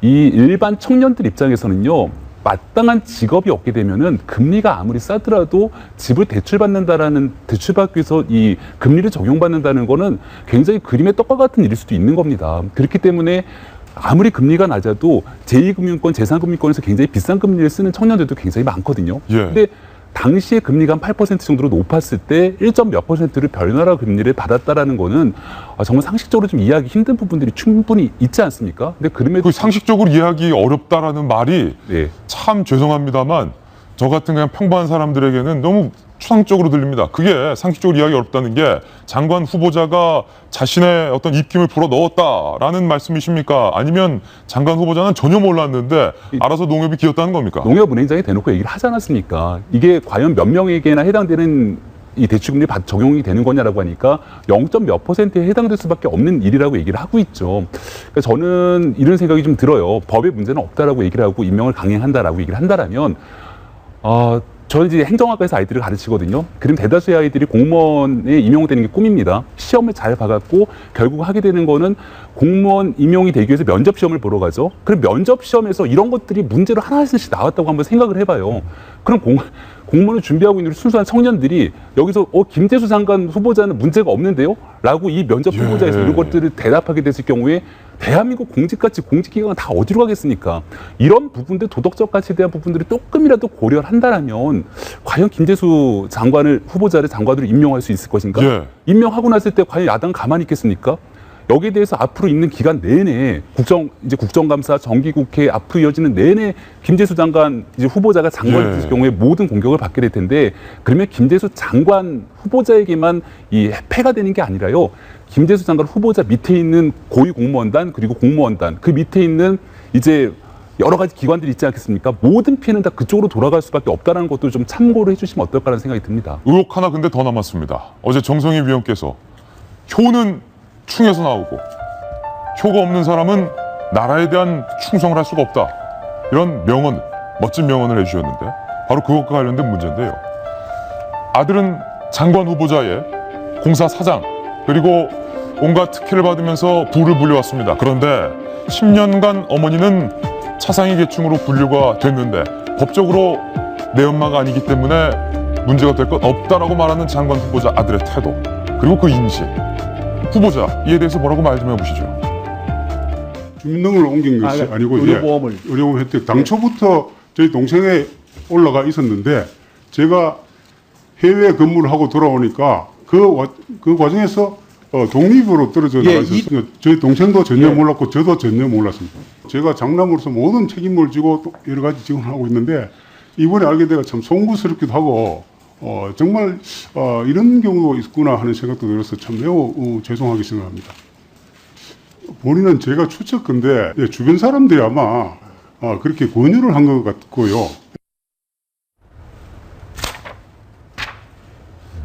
이 일반 청년들 입장에서는요, 마땅한 직업이 없게 되면은 금리가 아무리 싸더라도 집을 대출받는다라는, 대출받기 위해서 이 금리를 적용받는다는 거는 굉장히 그림의 떡과 같은 일일 수도 있는 겁니다. 그렇기 때문에 아무리 금리가 낮아도 제2금융권, 제3금융권에서 굉장히 비싼 금리를 쓰는 청년들도 굉장히 많거든요. 근데 당시에 금리가 한 8% 정도로 높았을 때 1점 몇 %를 별나라 금리를 받았다라는 거는 정말 상식적으로 좀 이해하기 힘든 부분들이 충분히 있지 않습니까? 근데 그럼에도 상식적으로 이해하기 어렵다라는 말이 참 죄송합니다만 저 같은 그냥 평범한 사람들에게는 너무 추상적으로 들립니다. 그게 상식적으로 이해하기 어렵다는 게 장관 후보자가 자신의 어떤 입김을 불어 넣었다라는 말씀이십니까? 아니면 장관 후보자는 전혀 몰랐는데 알아서 농협이 기었다는 겁니까? 농협 은행장이 대놓고 얘기를 하지 않았습니까? 이게 과연 몇 명에게나 해당되는 이 대출금리 적용이 되는 거냐라고 하니까 0.몇%에 해당될 수밖에 없는 일이라고 얘기를 하고 있죠. 그러니까 저는 이런 생각이 좀 들어요. 법에 문제는 없다라고 얘기를 하고 임명을 강행한다라고 얘기를 한다라면 저는 이제 행정학과에서 아이들을 가르치거든요. 그럼 대다수의 아이들이 공무원에 임용되는 게 꿈입니다. 시험을 잘 봐갖고 결국 하게 되는 거는 공무원 임용이 되기 위해서 면접 시험을 보러 가죠. 그럼 면접 시험에서 이런 것들이 문제로 하나씩 나왔다고 한번 생각을 해봐요. 그럼 공무원을 준비하고 있는 순수한 청년들이 여기서 김재수 장관 후보자는 문제가 없는데요? 라고 이 면접 후보자에서 이런 것들을 대답하게 됐을 경우에 대한민국 공직가치 공직기관은 다 어디로 가겠습니까? 이런 부분들, 도덕적 가치에 대한 부분들을 조금이라도 고려를 한다면 과연 김재수 후보자를 장관으로 임명할 수 있을 것인가? 임명하고 났을 때 과연 야당 가만히 있겠습니까? 여기에 대해서 앞으로 있는 기간 내내 국정감사, 정기국회 앞으로 이어지는 내내 김재수 장관 후보자가 장관이 됐을 경우에 모든 공격을 받게 될 텐데 그러면 김재수 장관 후보자에게만 이 폐가 되는 게 아니라요. 김재수 장관 후보자 밑에 있는 고위공무원단 그리고 공무원단 그 밑에 있는 이제 여러 가지 기관들이 있지 않겠습니까? 모든 피해는 다 그쪽으로 돌아갈 수밖에 없다는 것도 좀 참고를 해주시면 어떨까라는 생각이 듭니다. 의혹 하나 근데 더 남았습니다. 어제 정성희 위원께서 효는 충에서 나오고 효가 없는 사람은 나라에 대한 충성을 할 수가 없다. 이런 명언, 멋진 명언을 해주셨는데 바로 그것과 관련된 문제인데요. 아들은 장관 후보자의 공사 사장 그리고 온갖 특혜를 받으면서 부를 불려왔습니다. 그런데 10년간 어머니는 차상위 계층으로 분류가 됐는데 법적으로 내 엄마가 아니기 때문에 문제가 될 것 없다라고 말하는 장관 후보자 아들의 태도 그리고 그 인식 후보자 이에 대해서 뭐라고 말 좀 해보시죠. 주민등록을 옮긴 것이 아니고 의료보험 혜택 당초부터 저희 동생에 올라가 있었는데 제가 해외 근무를 하고 돌아오니까 그 과정에서 독립으로 떨어져 나가 있었어요. 저희 동생도 전혀 몰랐고 저도 전혀 몰랐습니다. 제가 장남으로서 모든 책임을 지고 여러 가지 지원을 하고 있는데 이번에 알게 돼가 참 송구스럽기도 하고 정말 이런 경우가 있구나 하는 생각도 들어서 참 매우 죄송하게 생각합니다. 본인은 제가 추측컨대 주변 사람들이 아마 그렇게 권유를 한 것 같고요.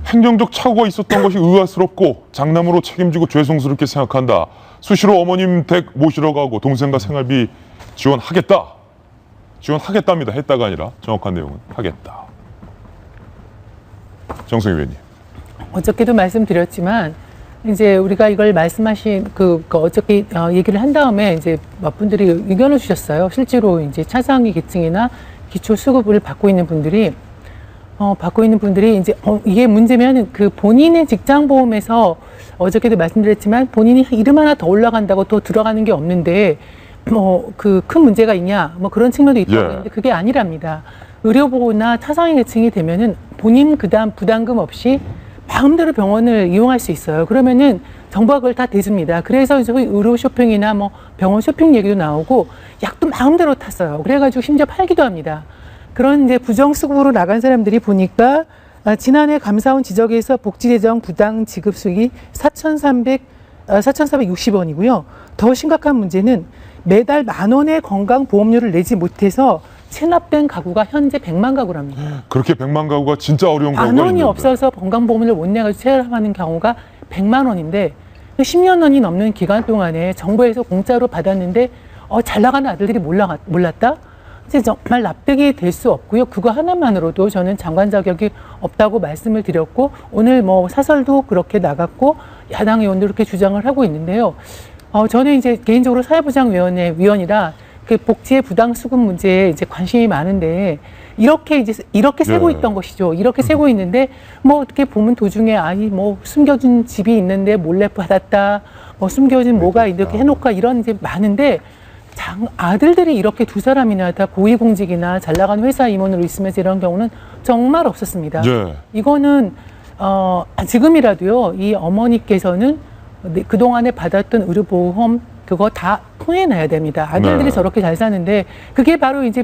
행정적 착오가 있었던 것이 의아스럽고 장남으로 책임지고 죄송스럽게 생각한다. 수시로 어머님 댁 모시러 가고 동생과 생활비 지원하겠다. 지원하겠답니다. 했다가 아니라 정확한 내용은 하겠다. 정성희 의원님. 어저께도 말씀드렸지만 이제 우리가 이걸 말씀하신 어저께 얘기를 한 다음에 이제 몇 분들이 의견을 주셨어요. 실제로 이제 차상위 계층이나 기초 수급을 받고 있는 분들이 이제 이게 문제면 그 본인의 직장 보험에서 어저께도 말씀드렸지만 본인이 이름 하나 더 올라간다고 더 들어가는 게 없는데 그 큰 문제가 있냐 그런 측면도 있다고 했는데 그게 아니랍니다. 의료보호나 차상위 계층이 되면은 본인 그다음 부담금 없이 마음대로 병원을 이용할 수 있어요. 그러면은 정부가 그걸 다 대줍니다. 그래서 저희 의료 쇼핑이나 병원 쇼핑 얘기도 나오고 약도 마음대로 탔어요. 그래가지고 심지어 팔기도 합니다. 그런 이제 부정수급으로 나간 사람들이 보니까 지난해 감사원 지적에서 복지재정 부당 지급 수익이 4,460원이고요. 더 심각한 문제는 매달 10,000원의 건강보험료를 내지 못해서 체납된 가구가 현재 100만 가구랍니다. 그렇게 100만 가구가 진짜 어려운 가구가 있는데. 10,000원이 없어서 건강보험료를 못 내가지고 체납하는 경우가 100만 원인데 10년이 넘는 기간 동안에 정부에서 공짜로 받았는데 잘 나가는 아들들이 몰랐다? 이제 정말 납득이 될 수 없고요. 그거 하나만으로도 저는 장관 자격이 없다고 말씀을 드렸고 오늘 사설도 그렇게 나갔고 야당 의원도 그렇게 주장을 하고 있는데요. 저는 이제 개인적으로 사회보장위원회 위원이라 그 복지의 부당 수급 문제에 이제 관심이 많은데 이렇게 세고 있던 것이죠. 이렇게 세고 있는데 어떻게 보면 도중에 숨겨진 집이 있는데 몰래 받았다. 숨겨진 뭐가 이렇게 해놓고 이런 이제 많은데 아들들이 이렇게 두 사람이나 다 고위공직이나 잘 나가는 회사 임원으로 있으면서 이런 경우는 정말 없었습니다. 이거는 지금이라도요. 이 어머니께서는 그동안에 받았던 의료보험 그거 다 토해놔야 됩니다. 아들들이 네. 저렇게 잘 사는데 그게 바로 이제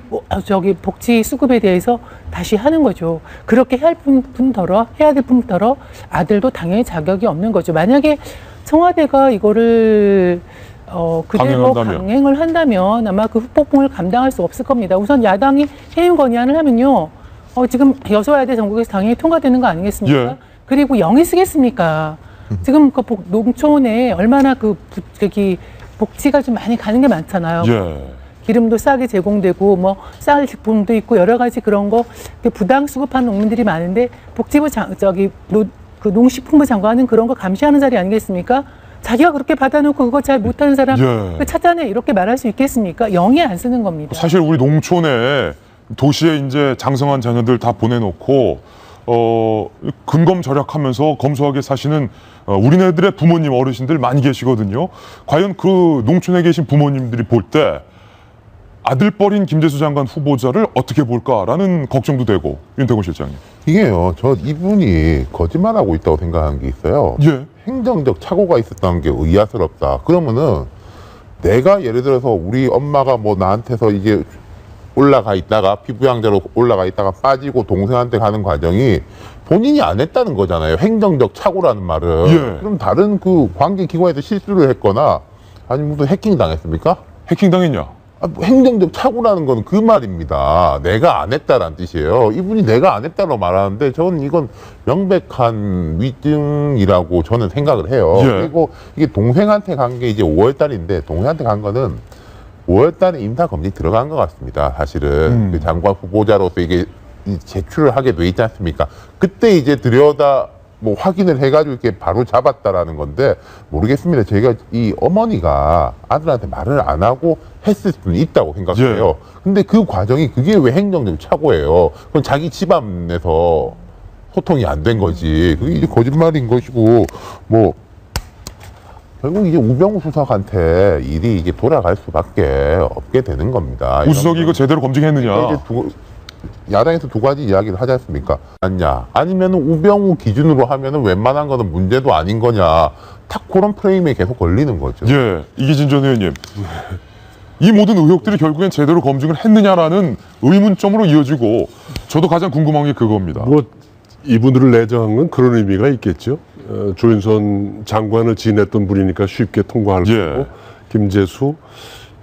복지 수급에 대해서 다시 하는 거죠. 그렇게 해야 될 뿐더러 아들도 당연히 자격이 없는 거죠. 만약에 청와대가 이거를 그대로 강행을 한다면 아마 그 후폭풍을 감당할 수 없을 겁니다. 우선 야당이 해임 건의안을 하면요. 지금 여소야대 전국에서 당연히 통과되는 거 아니겠습니까? 예. 그리고 영이 쓰겠습니까? 지금 그 농촌에 얼마나 복지가 좀 많이 가는 게 많잖아요. 예. 기름도 싸게 제공되고 뭐 쌀 식품도 있고 여러 가지 그런 거 부당 수급하는 농민들이 많은데 복지부 그 농식품부 장관은 그런 거 감시하는 자리 아니겠습니까? 자기가 그렇게 받아놓고 그거 잘 못하는 사람 예. 찾아내 이렇게 말할 수 있겠습니까? 영이 안 쓰는 겁니다. 사실 우리 농촌에 도시에 이제 장성한 자녀들 다 보내놓고 근검 절약하면서 검소하게 사시는 우리네들의 부모님 어르신들 많이 계시거든요. 과연 그 농촌에 계신 부모님들이 볼 때 아들뻘인 김재수 장관 후보자를 어떻게 볼까라는 걱정도 되고. 윤태곤 실장님. 이게요, 이분이 거짓말하고 있다고 생각한 게 있어요. 예. 행정적 착오가 있었다는 게 의아스럽다. 그러면은 내가 예를 들어서 우리 엄마가 뭐 나한테서 이제 올라가 있다가 피부양자로 올라가 있다가 빠지고 동생한테 가는 과정이 본인이 안 했다는 거잖아요. 행정적 착오라는 말은. 예. 그럼 다른 그 관계기관에서 실수를 했거나 아니면 무슨 해킹 당했습니까? 해킹 당했냐? 행정적 착오라는 건 그 말입니다. 내가 안 했다라는 뜻이에요. 이분이 내가 안 했다고 말하는데 저는 이건 명백한 위증이라고 저는 생각을 해요. 예. 그리고 이게 동생한테 간 게 이제 5월 달인데 동생한테 간 거는 5월 달에 인사 검증 들어간 것 같습니다. 사실은 그 장관 후보자로서 이게 제출을 하게 돼 있지 않습니까? 그때 이제 들여다 뭐 확인을 해가지고 이렇게 바로 잡았다라는 건데 모르겠습니다. 제가 이 어머니가 아들한테 말을 안 하고 했을 수는 있다고 생각해요. 예. 근데 그 과정이 그게 왜 행정적 착오예요? 그건 자기 집안에서 소통이 안 된 거지. 그게 이제 거짓말인 것이고 뭐 결국 이제 우병우 수석한테 일이 이게 돌아갈 수밖에 없게 되는 겁니다. 우 수석이 이거 제대로 검증했느냐? 이제 야당에서 두 가지 이야기를 하지 않습니까? 아니면 우병우 기준으로 하면은 웬만한 거는 문제도 아닌 거냐. 딱 그런 프레임에 계속 걸리는 거죠. 예, 이기진 전 의원님. 이 모든 의혹들이 결국엔 제대로 검증을 했느냐라는 의문점으로 이어지고 저도 가장 궁금한 게 그겁니다. 뭐 이분들을 내정한 건 그런 의미가 있겠죠. 조윤선 장관을 지냈던 분이니까 쉽게 통과할 거고 김재수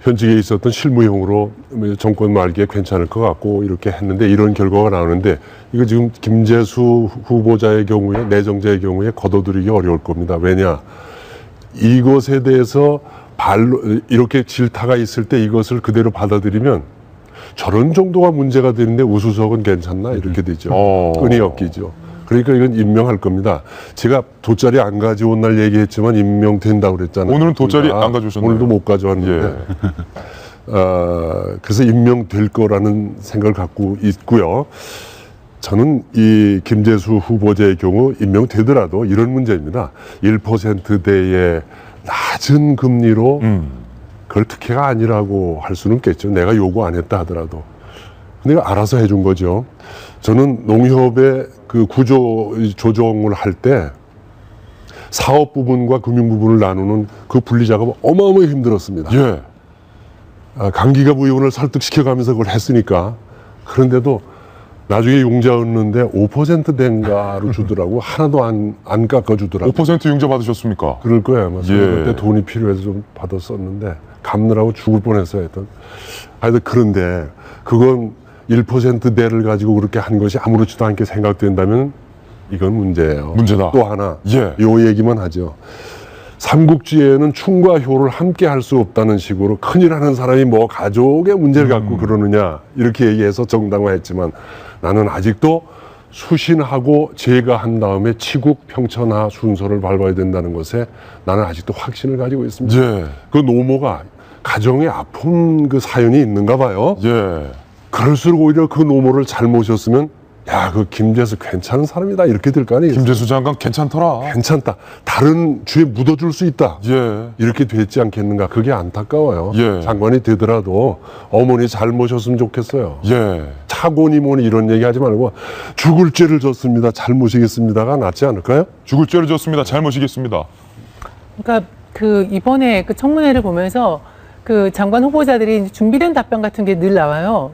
현직에 있었던 실무용으로 정권 말기에 괜찮을 것 같고 이렇게 했는데 이런 결과가 나오는데 이거 지금 김재수 후보자의 경우에 내정자의 경우에 거둬들이기 어려울 겁니다. 왜냐? 이것에 대해서 이렇게 질타가 있을 때 이것을 그대로 받아들이면 저런 정도가 문제가 되는데 우수석은 괜찮나 이렇게 되죠. 끈이 엮이죠. 그러니까 이건 임명할 겁니다. 제가 돗자리 안 가져온 날 얘기했지만 임명된다고 그랬잖아요. 오늘은 돗자리 안 가져오셨나요? 오늘도 못 가져왔는데. 그래서 임명될 거라는 생각을 갖고 있고요. 저는 이 김재수 후보자의 경우 임명되더라도 이런 문제입니다. 1%대의 낮은 금리로 그걸 특혜가 아니라고 할 수는 없겠죠. 내가 요구 안 했다 하더라도. 근데 알아서 해준 거죠. 저는 농협의 그 구조 조정을 할 때 사업 부분과 금융 부분을 나누는 그 분리 작업은 어마어마하게 힘들었습니다. 예. 강기갑 의원을 설득시켜가면서 그걸 했으니까. 그런데도 나중에 융자 얻는데 5%대인가로 주더라고. 하나도 안 깎아주더라고. 5% 융자 받으셨습니까? 그럴 거야. 아마. 예. 그때 돈이 필요해서 좀 받았었는데 갚느라고 죽을 뻔했어요. 하여튼. 그런데 그건 1%대를 가지고 그렇게 한 것이 아무렇지도 않게 생각된다면 이건 문제예요. 문제다. 또 하나, 예. 요 얘기만 하죠. 삼국지에는 충과 효를 함께 할 수 없다는 식으로 큰일 하는 사람이 뭐 가족의 문제를 갖고 그러느냐 이렇게 얘기해서 정당화했지만 나는 아직도 수신하고 제거한 다음에 치국 평천하 순서를 밟아야 된다는 것에 나는 아직도 확신을 가지고 있습니다. 예. 그 노모가 가정에 아픈 그 사연이 있는가 봐요. 예. 그럴수록 오히려 그 노모를 잘 모셨으면 야, 그 김재수 괜찮은 사람이다 이렇게 될 거 아니에요. 김재수 장관 괜찮더라. 괜찮다. 다른 주에 묻어줄 수 있다. 예. 이렇게 됐지 않겠는가. 그게 안타까워요. 예. 장관이 되더라도 어머니 잘 모셨으면 좋겠어요. 예. 차고니 뭐니 이런 얘기하지 말고 죽을 죄를 졌습니다. 잘 모시겠습니다가 낫지 않을까요? 죽을 죄를 졌습니다. 잘 모시겠습니다. 그러니까 그 이번에 그 청문회를 보면서 그 장관 후보자들이 준비된 답변 같은 게 늘 나와요.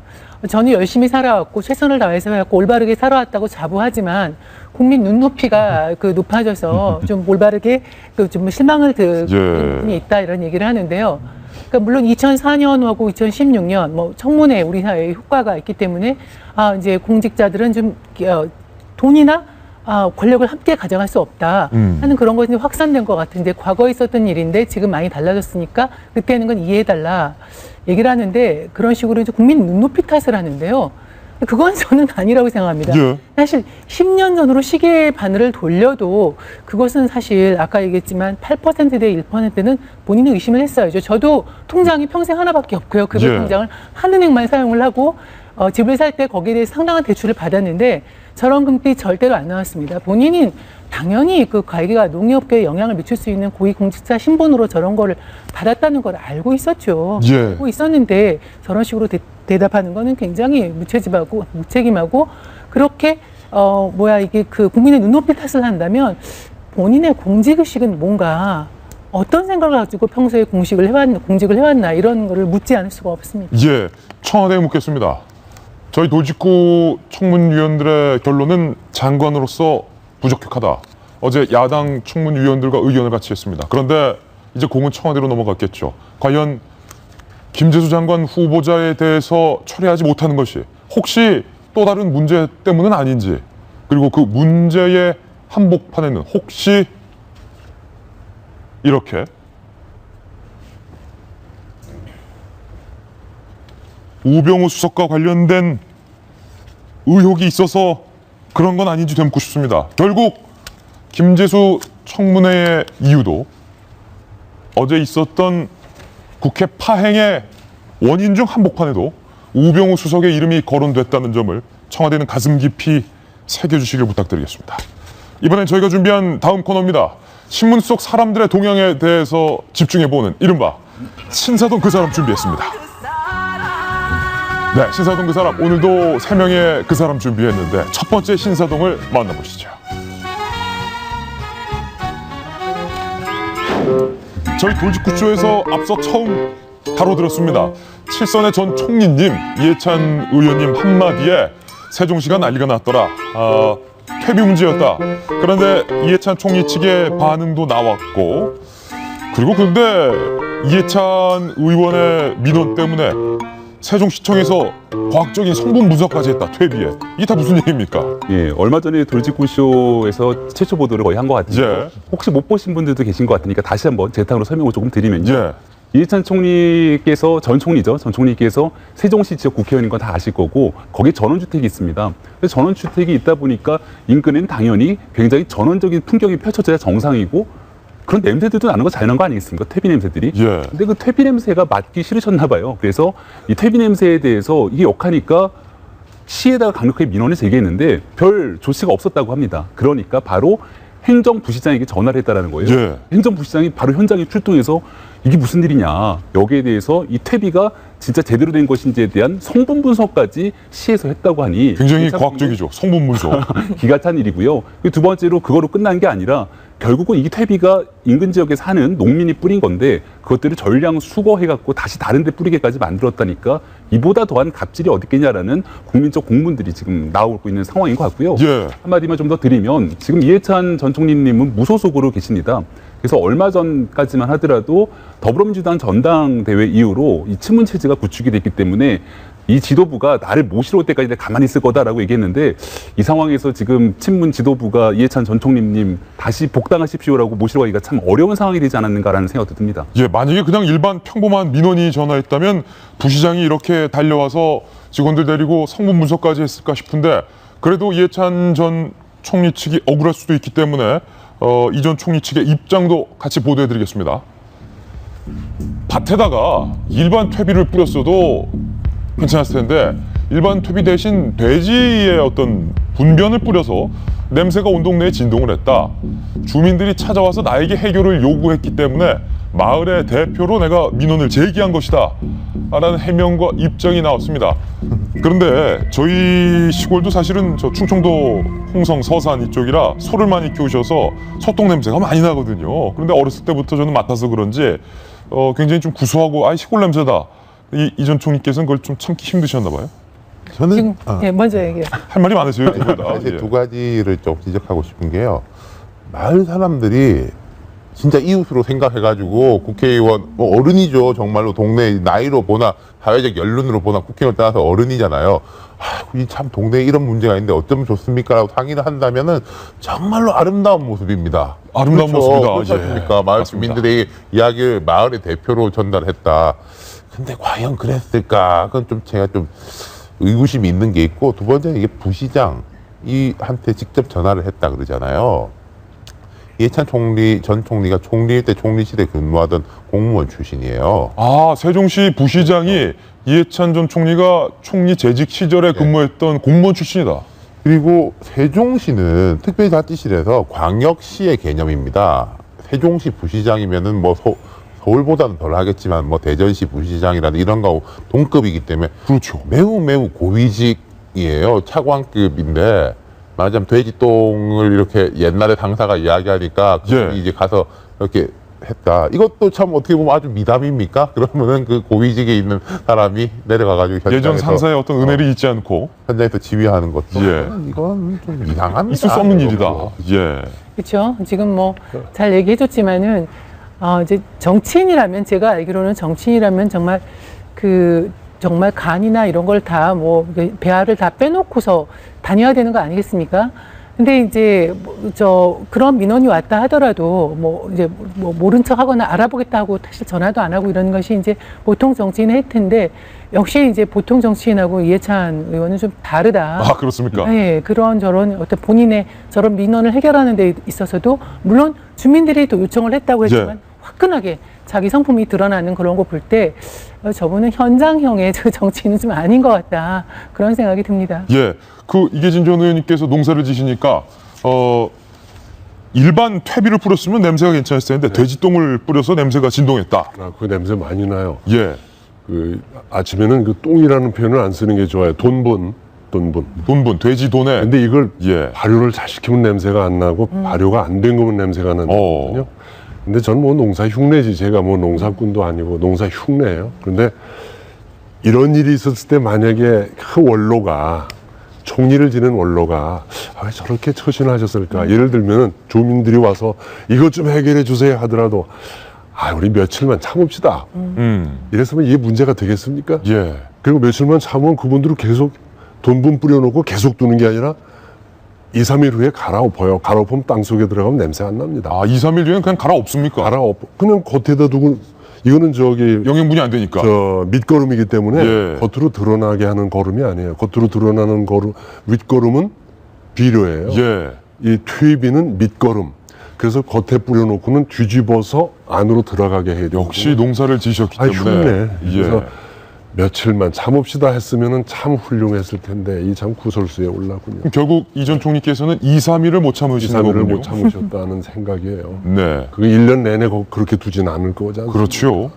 저는 열심히 살아왔고 최선을 다해서 해왔고 올바르게 살아왔다고 자부하지만 국민 눈높이가 그 높아져서 좀 올바르게 그 좀 실망을 부분이 있다 이런 얘기를 하는데요. 그러니까 물론 2004년하고 2016년 뭐 청문회 우리 사회에 효과가 있기 때문에 이제 공직자들은 좀 돈이나 권력을 함께 가져갈 수 없다 하는 그런 것이 확산된 것 같은데 과거에 있었던 일인데 지금 많이 달라졌으니까 그때는 건 이해해달라 얘기를 하는데 그런 식으로 이제 국민 눈높이 탓을 하는데요. 그건 저는 아니라고 생각합니다. 예. 사실 10년 전으로 시계 바늘을 돌려도 그것은 사실 아까 얘기했지만 8% 대 1%는 본인이 의심을 했어야죠. 저도 통장이 평생 하나밖에 없고요. 급여 통장을 한은행만 사용을 하고 집을 살 때 거기에 대해 상당한 대출을 받았는데 저런 금리 절대로 안 나왔습니다. 본인은 당연히 그 가계가 농업계에 영향을 미칠 수 있는 고위공직자 신분으로 저런 거를 받았다는 걸 알고 있었죠. 알고 있었는데 저런 식으로 대답하는 거는 굉장히 무책임하고 그렇게 이게 그 국민의 눈높이 탓을 한다면 본인의 공직의식은 뭔가 어떤 생각을 가지고 평소에 공직을 해왔나 이런 거를 묻지 않을 수가 없습니다. 예, 청와대에 묻겠습니다. 저희 돌직구 청문위원들의 결론은 장관으로서 부적격하다. 어제 야당 청문위원들과 의견을 같이 했습니다. 그런데 이제 공은 청와대로 넘어갔겠죠. 과연 김재수 장관 후보자에 대해서 처리하지 못하는 것이 혹시 또 다른 문제 때문은 아닌지, 그리고 그 문제의 한복판에는 혹시 이렇게 우병우 수석과 관련된 의혹이 있어서 그런 건 아닌지 되묻고 싶습니다. 결국 김재수 청문회의 이유도 어제 있었던 국회 파행의 원인 중 한복판에도 우병우 수석의 이름이 거론됐다는 점을 청와대는 가슴 깊이 새겨주시길 부탁드리겠습니다. 이번엔 저희가 준비한 다음 코너입니다. 신문 속 사람들의 동향에 대해서 집중해보는 이른바 신사동 그 사람 준비했습니다. 네, 신사동 그 사람, 오늘도 3명의 그 사람 준비했는데 첫 번째 신사동을 만나보시죠. 저희 돌직구쇼에서 앞서 처음 다뤄드렸습니다. 칠선의 전 총리님, 이해찬 의원님 한마디에 세종시가 난리가 났더라. 퇴비 문제였다. 그런데 이해찬 총리 측의 반응도 나왔고, 그리고 근데 이해찬 의원의 민원 때문에 세종시청에서 과학적인 성분 분석까지 했다, 퇴비에. 이게 다 무슨 얘기입니까? 예, 얼마 전에 돌직구쇼에서 최초 보도를 거의 한 것 같은데 혹시 못 보신 분들도 계신 것 같으니까 다시 한번 재탕으로 설명을 조금 드리면요. 이해찬 총리께서, 전 총리께서 세종시 지역 국회의원인 건 다 아실 거고 거기에 전원주택이 있습니다. 그래서 전원주택이 있다 보니까 인근에는 당연히 굉장히 전원적인 풍경이 펼쳐져야 정상이고 그런 냄새들도 나는 거 자연한 거 아니겠습니까? 퇴비 냄새들이. 근데 그 퇴비 냄새가 맡기 싫으셨나 봐요. 그래서 이 퇴비 냄새에 대해서 이게 역하니까 시에다가 강력하게 민원을 제기했는데 별 조치가 없었다고 합니다. 그러니까 바로 행정부시장에게 전화를 했다라는 거예요. 행정부시장이 바로 현장에 출동해서 이게 무슨 일이냐. 여기에 대해서 이 퇴비가 진짜 제대로 된 것인지에 대한 성분 분석까지 시에서 했다고 하니 굉장히 과학적이죠. 성분 분석. 기가 찬 일이고요. 두 번째로 그거로 끝난 게 아니라 결국은 이 퇴비가 인근 지역에 사는 농민이 뿌린 건데 그것들을 전량 수거해갖고 다시 다른 데 뿌리게까지 만들었다니까 이보다 더한 갑질이 어디 있겠냐라는 국민적 공문들이 지금 나오고 있는 상황인 것 같고요. 한마디만 좀 더 드리면 지금 이해찬 전 총리님은 무소속으로 계십니다. 그래서 얼마 전까지만 하더라도 더불어민주당 전당대회 이후로 이 친문 체제가 구축이 됐기 때문에 이 지도부가 나를 모시러 올 때까지 내가 가만히 있을 거다라고 얘기했는데 이 상황에서 지금 친문 지도부가 이해찬 전 총리님 다시 복당하십시오라고 모시러 가기가 참 어려운 상황이 되지 않았는가라는 생각도 듭니다. 만약에 그냥 일반 평범한 민원이 전화했다면 부시장이 이렇게 달려와서 직원들 데리고 성분 분석까지 했을까 싶은데 그래도 이해찬 전 총리 측이 억울할 수도 있기 때문에 이 전 총리 측의 입장도 같이 보도해드리겠습니다. 밭에다가 일반 퇴비를 뿌렸어도 괜찮았을 텐데 일반 퇴비 대신 돼지의 어떤 분변을 뿌려서 냄새가 온 동네에 진동을 했다. 주민들이 찾아와서 나에게 해결을 요구했기 때문에 마을의 대표로 내가 민원을 제기한 것이다 라는 해명과 입장이 나왔습니다. 그런데 저희 시골도 사실은 저 충청도 홍성 서산 이쪽이라 소를 많이 키우셔서 소똥 냄새가 많이 나거든요. 그런데 어렸을 때부터 저는 맡아서 그런지 굉장히 좀 구수하고 시골 냄새다. 이 전 총리께서는 그걸 좀 참기 힘드셨나 봐요. 저는 지금 먼저 얘기해요. 할 말이 많으세요, 두 분 다. 사실 두 가지를 좀 지적하고 싶은 게요. 마을 사람들이 진짜 이웃으로 생각해가지고 국회의원 어른이죠. 정말로 동네 나이로 보나 사회적 연륜으로 보나 국회의원 따라서 어른이잖아요. 참 동네에 이런 문제가 있는데 어쩌면 좋습니까? 라고 상의를 한다면은 정말로 아름다운 모습입니다. 아름다운 그렇죠. 모습이다. 그렇지 않습니까? 예, 마을 맞습니다. 주민들의 이야기를 마을의 대표로 전달했다. 근데 과연 그랬을까? 그건 좀 제가 좀 의구심이 있는 게 있고, 두 번째는 이게 부시장한테 직접 전화를 했다 그러잖아요. 이해찬 전 총리가 총리일 때 총리실에 근무하던 공무원 출신이에요. 세종시 부시장이 이해찬 전 총리가 총리 재직 시절에 근무했던 공무원 출신이다. 그리고 세종시는 특별자치실에서 광역시의 개념입니다. 세종시 부시장이면은 뭐 서울보다는 덜 하겠지만 뭐 대전시 부시장이라든 이런 거하고 동급이기 때문에 그렇죠. 매우 고위직이에요. 차관급인데 말하자면 돼지똥을 이렇게 옛날에 당사가 이야기하니까 이제 가서 이렇게 했다. 이것도 참 어떻게 보면 아주 미담입니까? 그러면은 그 고위직에 있는 사람이 내려가가지고 현장에서 예전 상사의 어떤 은혜를 잊지 않고 현장에서 지휘하는 것도 이건 좀 이상합니다. 있을 수 없는 일이다. 그렇죠. 지금 뭐 잘 얘기해줬지만은 이제 정치인이라면, 제가 알기로는 정치인이라면 정말 정말 간이나 이런 걸 다 배알을 다 빼놓고서 다녀야 되는 거 아니겠습니까? 근데 이제 그런 민원이 왔다 하더라도 모른 척 하거나 알아보겠다 하고 사실 전화도 안 하고 이러는 것이 이제 보통 정치인의 할 텐데, 역시 이제 보통 정치인하고 이해찬 의원은 좀 다르다. 그렇습니까? 네, 저런 어떤 본인의 저런 민원을 해결하는 데 있어서도 물론 주민들이 또 요청을 했다고 했지만 화끈하게 자기 성품이 드러나는 그런 거 볼 때 저분은 현장형의 정치인은 좀 아닌 것 같다, 그런 생각이 듭니다. 이계진 전 의원님께서 농사를 지시니까 일반 퇴비를 뿌렸으면 냄새가 괜찮았을 텐데 돼지똥을 뿌려서 냄새가 진동했다. 그 냄새 많이 나요. 아침에는 그 똥이라는 표현을 안 쓰는 게 좋아요. 돈분, 돼지 돈에. 근데 이걸 발효를 잘 시키면 냄새가 안 나고 발효가 안 된 거면 냄새가 나거든요. 근데 저는 뭐 농사 흉내지, 제가 뭐 농사꾼도 아니고 농사 흉내예요. 그런데 이런 일이 있었을 때 만약에 그 원로가, 총리를 지낸 원로가 왜 저렇게 처신하셨을까? 예를 들면 주민들이 와서 이것 좀 해결해 주세요 하더라도 우리 며칠만 참읍시다. 이랬으면 이게 문제가 되겠습니까? 그리고 며칠만 참으면 그분들을 계속 돈분 뿌려놓고 계속 두는 게 아니라 2, 3일 후에 갈아엎어요. 갈아엎으면 땅속에 들어가면 냄새 안 납니다. 2, 3일 뒤에는 그냥 갈아엎습니까? 그냥 겉에다 두고, 이거는 영양분이 안 되니까. 밑거름이기 때문에 겉으로 드러나게 하는 거름이 아니에요. 겉으로 드러나는 윗거름은 비료예요. 이 퇴비는 밑거름. 그래서 겉에 뿌려놓고는 뒤집어서 안으로 들어가게 해야 돼요. 역시 농사를 지셨기 때문에. 그래서 며칠만 참읍시다 했으면 참 훌륭했을 텐데 이 참 구설수에 올랐군요. 결국 이 전 총리께서는 2, 3일을 못 참으시는 거군요. 2, 3일을 못 참으셨다는 생각이에요. 네. 그게 1년 내내 그렇게 두진 않을 거잖아요. 그렇죠.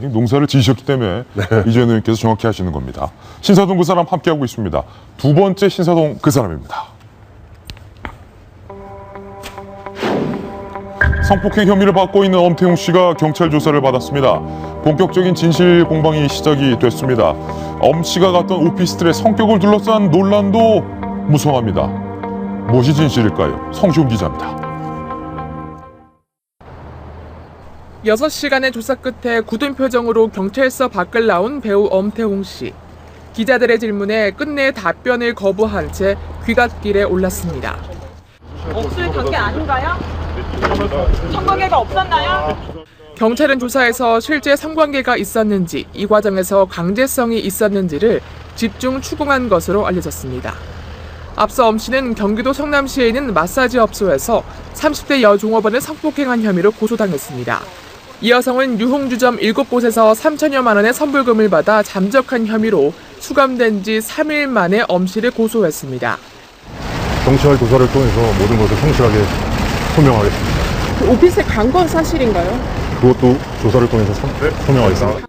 농사를 지으셨기 때문에 이 전 의원께서 정확히 하시는 겁니다. 신사동 그 사람 함께하고 있습니다. 두 번째 신사동 그 사람입니다. 성폭행 혐의를 받고 있는 엄태웅 씨가 경찰 조사를 받았습니다. 본격적인 진실 공방이 시작이 됐습니다. 엄 씨가 갔던 오피스텔의 성격을 둘러싼 논란도 무성합니다. 무엇이 진실일까요? 성시훈 기자입니다. 6시간의 조사 끝에 굳은 표정으로 경찰서 밖을 나온 배우 엄태웅 씨. 기자들의 질문에 끝내 답변을 거부한 채 귀갓길에 올랐습니다. 없을 관계 아닌가요? 성관계가 없었나요? 경찰은 조사에서 실제 성관계가 있었는지, 이 과정에서 강제성이 있었는지를 집중 추궁한 것으로 알려졌습니다. 앞서 엄 씨는 경기도 성남시에 있는 마사지 업소에서 30대 여종업원을 성폭행한 혐의로 고소당했습니다. 이 여성은 유흥주점 7곳에서 3천여만 원의 선불금을 받아 잠적한 혐의로 수감된 지 3일 만에 엄 씨를 고소했습니다. 경찰 조사를 통해서 모든 것을 성실하게 소명하겠습니다. 그 오피스에 간 건 사실인가요? 그것도 조사를 통해서 소명하겠습니다.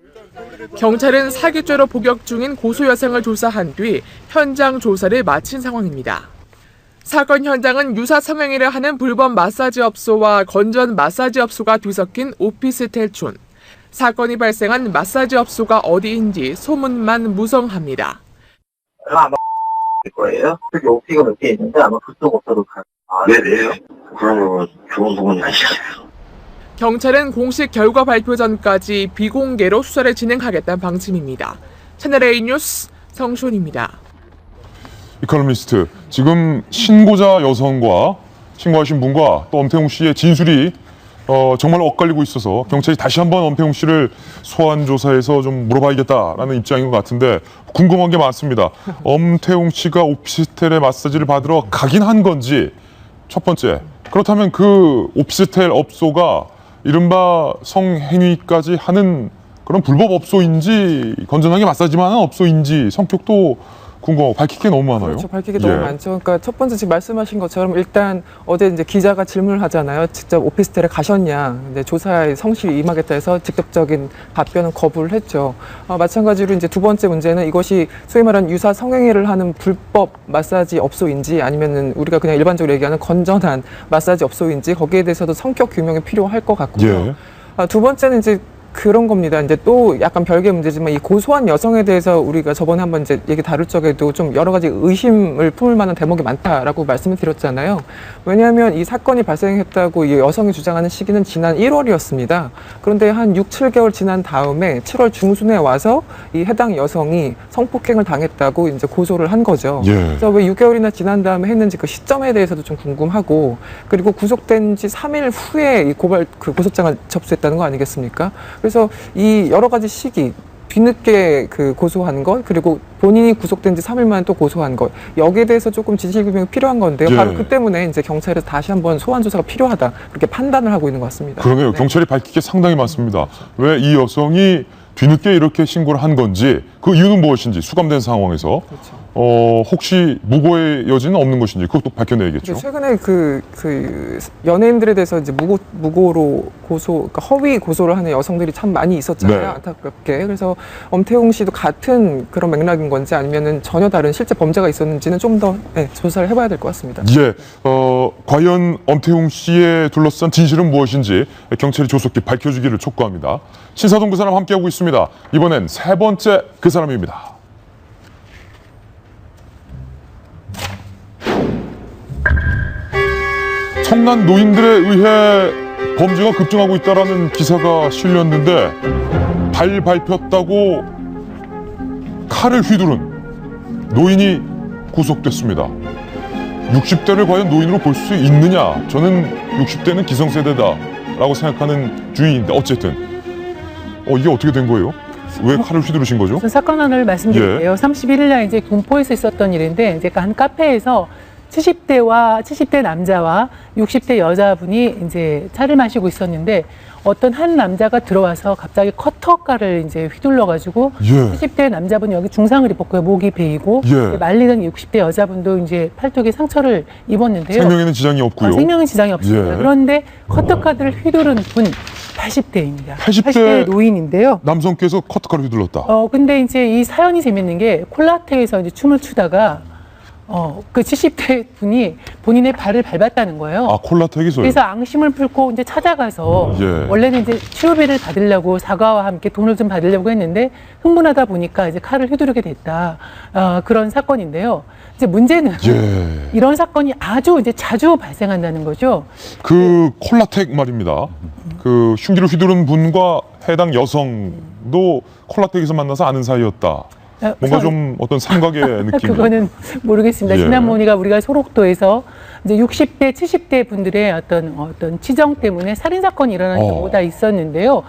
경찰은 사기죄로 복역 중인 고소 여성을 조사한 뒤 현장 조사를 마친 상황입니다. 사건 현장은 유사 성행위를 하는 불법 마사지 업소와 건전 마사지 업소가 뒤섞인 오피스텔촌. 사건이 발생한 마사지 업소가 어디인지 소문만 무성합니다. 아마 거예요. 여기 오피가 몇 개 있는데 아마 그쪽 업소로 가. 네네. 그러면 좋은 부분이 아니잖아요. 경찰은 공식 결과 발표 전까지 비공개로 수사를 진행하겠다는 방침입니다. 채널A 뉴스 성시훈입니다. 이코노미스트, 지금 신고자 여성과 신고하신 분과 또 엄태웅 씨의 진술이 정말 엇갈리고 있어서 경찰이 다시 한번 엄태웅 씨를 소환 조사해서 좀 물어봐야겠다라는 입장인 것 같은데 궁금한 게 많습니다. 엄태웅 씨가 오피스텔에 마사지를 받으러 가긴 한 건지 첫 번째, 그렇다면 그 오피스텔 업소가 이른바 성행위까지 하는 그런 불법 업소인지 건전하게 마사지만 하는 업소인지 성격도 궁금하고 밝힐 게 너무 많아요. 그렇죠. 밝힐 게 너무 많죠. 그러니까 첫 번째 지금 말씀하신 것처럼 일단 어제 이제 기자가 질문을 하잖아요. 직접 오피스텔에 가셨냐. 이제 조사에 성실히 임하겠다 해서 직접적인 답변은 거부를 했죠. 마찬가지로 이제 두 번째 문제는 이것이 소위 말하는 유사 성행위를 하는 불법 마사지 업소인지 아니면은 우리가 그냥 일반적으로 얘기하는 건전한 마사지 업소인지 거기에 대해서도 성격 규명이 필요할 것 같고요. 두 번째는 이제 그런 겁니다. 이제 또 약간 별개 문제지만 이 고소한 여성에 대해서 우리가 저번에 한번 이제 얘기 다룰 적에도 좀 여러 가지 의심을 품을 만한 대목이 많다라고 말씀을 드렸잖아요. 왜냐하면 이 사건이 발생했다고 이 여성이 주장하는 시기는 지난 1월이었습니다. 그런데 한 6, 7개월 지난 다음에 7월 중순에 와서 이 해당 여성이 성폭행을 당했다고 이제 고소를 한 거죠. 그래서 왜 6개월이나 지난 다음에 했는지 그 시점에 대해서도 좀 궁금하고 그리고 구속된 지 3일 후에 이 고소장을 접수했다는 거 아니겠습니까? 그래서 이 여러 가지 시기, 뒤늦게 그 고소한 것, 그리고 본인이 구속된 지 3일 만에 또 고소한 것, 여기에 대해서 조금 진실규명이 필요한 건데요. 바로 그 때문에 이제 경찰에서 다시 한번 소환 조사가 필요하다, 그렇게 판단을 하고 있는 것 같습니다. 그러네요. 경찰이 밝힐 게 상당히 많습니다. 왜 이 여성이 뒤늦게 이렇게 신고를 한 건지, 그 이유는 무엇인지, 수감된 상황에서. 혹시 무고의 여지는 없는 것인지 그것도 밝혀내야겠죠. 최근에 그 연예인들에 대해서 이제 무고로 그러니까 허위 고소를 하는 여성들이 참 많이 있었잖아요. 안타깝게. 그래서 엄태웅 씨도 같은 그런 맥락인 건지 아니면은 전혀 다른 실제 범죄가 있었는지는 좀 더 조사를 해봐야 될 것 같습니다. 과연 엄태웅 씨에 둘러싼 진실은 무엇인지 경찰이 조속히 밝혀주기를 촉구합니다. 신사동 그 사람 함께하고 있습니다. 이번엔 세 번째 그 사람입니다. 청난 노인들에 의해 범죄가 급증하고 있다는 기사가 실렸는데 발 밟혔다고 칼을 휘두른 노인이 구속됐습니다. 60대를 과연 노인으로 볼 수 있느냐? 저는 60대는 기성세대다라고 생각하는 주의인데 어쨌든 이게 어떻게 된 거예요? 왜 칼을 휘두르신 거죠? 사건 하나를 말씀드릴게요. 31일 날 이제 군포에서 있었던 일인데 이제 한 카페에서 70대 남자와 60대 여자분이 이제 차를 마시고 있었는데 어떤 한 남자가 들어와서 갑자기 커터칼을 이제 휘둘러가지고 70대 남자분 여기 중상을 입었고요. 목이 베이고 말리던 60대 여자분도 이제 팔뚝에 상처를 입었는데요. 생명에는 지장이 없고요. 생명은 지장이 없습니다. 그런데 커터칼을 휘두른 분 80대입니다. 80대 노인인데요. 남성께서 커터칼을 휘둘렀다. 근데 이제 이 사연이 재밌는 게 콜라텍에서 이제 춤을 추다가 그 70대 분이 본인의 발을 밟았다는 거예요. 콜라텍에서요? 그래서 앙심을 풀고 이제 찾아가서 원래는 이제 치료비를 받으려고 사과와 함께 돈을 좀 받으려고 했는데 흥분하다 보니까 이제 칼을 휘두르게 됐다. 그런 사건인데요. 이제 문제는 이런 사건이 아주 이제 자주 발생한다는 거죠. 그 콜라텍 말입니다. 그 흉기를 휘두른 분과 해당 여성도 콜라텍에서 만나서 아는 사이였다. 뭔가 좀 어떤 삼각의 느낌. 그거는 모르겠습니다. 지난번에 우리가 소록도에서 이제 60대, 70대 분들의 어떤 치정 때문에 살인 사건이 일어나는 경우가 있었는데요.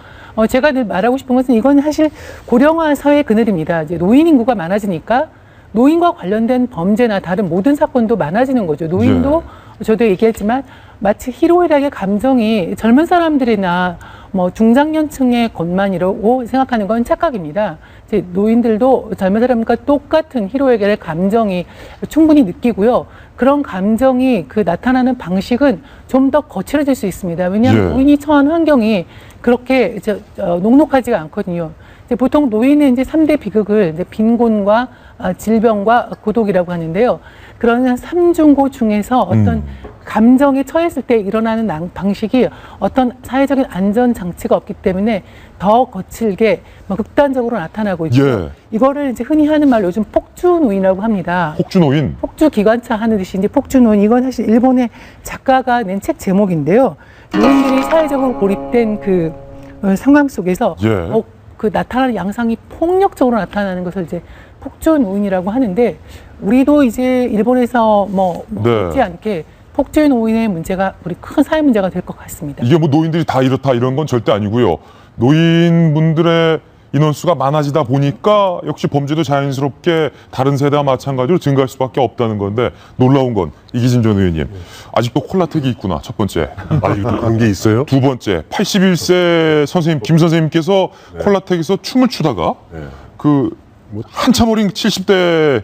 제가 늘 말하고 싶은 것은 이건 사실 고령화 사회 그늘입니다. 이제 노인 인구가 많아지니까 노인과 관련된 범죄나 다른 모든 사건도 많아지는 거죠. 노인도 저도 얘기했지만 마치 희로애락의 감정이 젊은 사람들이나 뭐 중장년층의 것만이라고 생각하는 건 착각입니다. 이제 노인들도 젊은 사람과 똑같은 희로애결의 감정이 충분히 느끼고요. 그런 감정이 그 나타나는 방식은 좀 더 거칠어질 수 있습니다. 왜냐하면 노인이 처한 환경이 그렇게 녹록하지가 않거든요. 이제 보통 노인은 이제 3대 비극을 이제 빈곤과 질병과 고독이라고 하는데요. 그런 삼중고 중에서 어떤 감정에 처했을 때 일어나는 방식이 어떤 사회적인 안전장치가 없기 때문에 더 거칠게 극단적으로 나타나고 있고 이거를 이제 흔히 하는 말로 요즘 폭주노인이라고 합니다. 폭주노인? 폭주기관차 하는 듯이 이제 폭주노인, 이건 사실 일본의 작가가 낸 책 제목인데요. 노인들이 사회적으로 고립된 그 상황 속에서 그 나타나는 양상이 폭력적으로 나타나는 것을 이제 폭주노인이라고 하는데, 우리도 이제 일본에서 못지 않게 폭주노인의 문제가 우리 큰 사회 문제가 될 것 같습니다. 이게 뭐 노인들이 다 이렇다 이런 건 절대 아니고요. 노인분들의 인원수가 많아지다 보니까 역시 범죄도 자연스럽게 다른 세대와 마찬가지로 증가할 수밖에 없다는 건데, 놀라운 건 이기진 전 의원님, 아직도 콜라텍이 있구나. 첫 번째. 아직도 그런 게 있어요? 두 번째, 81세 선생님, 김 선생님께서 콜라텍에서 춤을 추다가 그 한참 어린 70대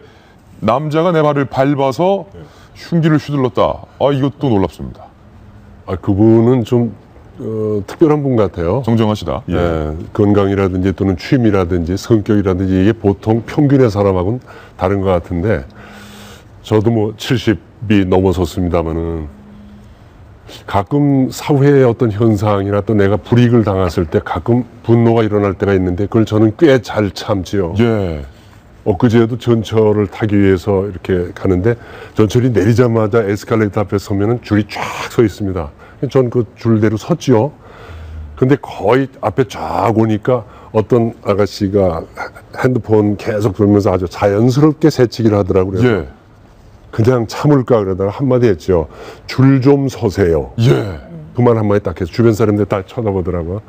남자가 내 발을 밟아서 흉기를 휘둘렀다. 이것도 놀랍습니다. 그분은 좀 특별한 분 같아요. 정정하시다. 건강이라든지 또는 취미라든지 성격이라든지 이게 보통 평균의 사람하고는 다른 것 같은데, 저도 뭐 70이 넘어섰습니다마는 가끔 사회의 어떤 현상이나 또 내가 불이익을 당했을 때 가끔 분노가 일어날 때가 있는데, 그걸 저는 꽤 잘 참지요. 엊그제도 전철을 타기 위해서 이렇게 가는데 전철이 내리자마자 에스컬레이터 앞에 서면은 줄이 쫙 서 있습니다. 전 그 줄대로 섰지요. 근데 거의 앞에 쫙 오니까 어떤 아가씨가 핸드폰 계속 돌면서 아주 자연스럽게 새치기를 하더라고요. 그래서 그냥 참을까 그러다가 한마디 했죠. 줄 좀 서세요. 그 말 한마디 딱 해서 주변 사람들 다 쳐다보더라고요.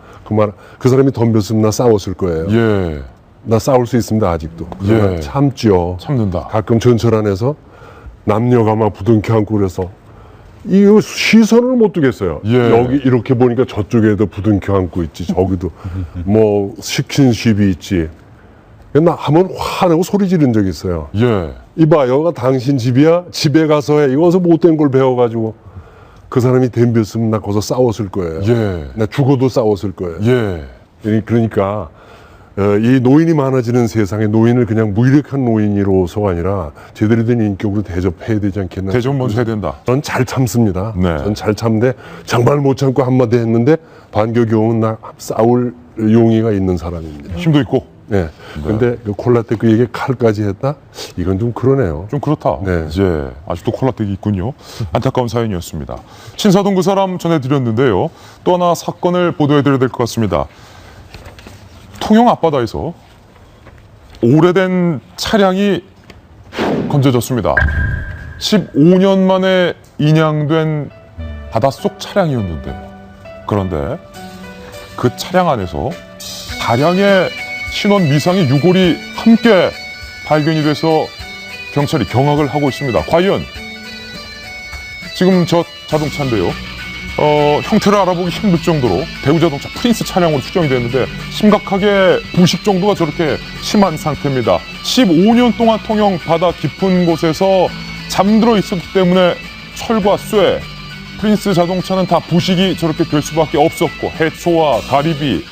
그 사람이 덤볐으면 나 싸웠을 거예요. 나 싸울 수 있습니다, 아직도. 참죠. 참는다. 가끔 전철 안에서 남녀가 막 부둥켜 안고 그래서 이 시선을 못 두겠어요. 여기 이렇게 보니까 저쪽에도 부둥켜 안고 있지, 저기도 뭐 스킨십이 있지. 나 한번 화내고 소리 지른 적 있어요. 이봐, 여기가 당신 집이야? 집에 가서 해. 이거서 못된 걸 배워가지고. 그 사람이 덤볐으면 나 거기서 싸웠을 거예요. 나 죽어도 싸웠을 거예요. 그러니까 이 노인이 많아지는 세상에 노인을 그냥 무기력한 노인으로서가 아니라 제대로 된 인격으로 대접해야 되지 않겠나. 대접 먼저 해야 된다. 전 잘 참습니다. 전 잘 참는데 정말 못 참고 한마디 했는데 반격이 오면 나 싸울 용의가 있는 사람입니다. 힘도 있고. 근데 그 콜라텍에게 칼까지 했다? 이건 좀 그러네요. 좀 그렇다. 아직도 콜라텍이 있군요. 안타까운 사연이었습니다. 신사동 그 사람 전해드렸는데요. 또 하나 사건을 보도해드려야 될 것 같습니다. 통영 앞바다에서 오래된 차량이 건져졌습니다. 15년 만에 인양된 바닷속 차량이었는데, 그런데 그 차량 안에서 다량의 신원 미상의 유골이 함께 발견이 돼서 경찰이 경악을 하고 있습니다. 과연 지금 저 자동차인데요. 형태를 알아보기 힘들 정도로 대우자동차 프린스 차량으로 추정이 됐는데 심각하게 부식 정도가 저렇게 심한 상태입니다. 15년 동안 통영 바다 깊은 곳에서 잠들어 있었기 때문에 철과 쇠, 프린스 자동차는 다 부식이 저렇게 될 수밖에 없었고, 해초와 다리비,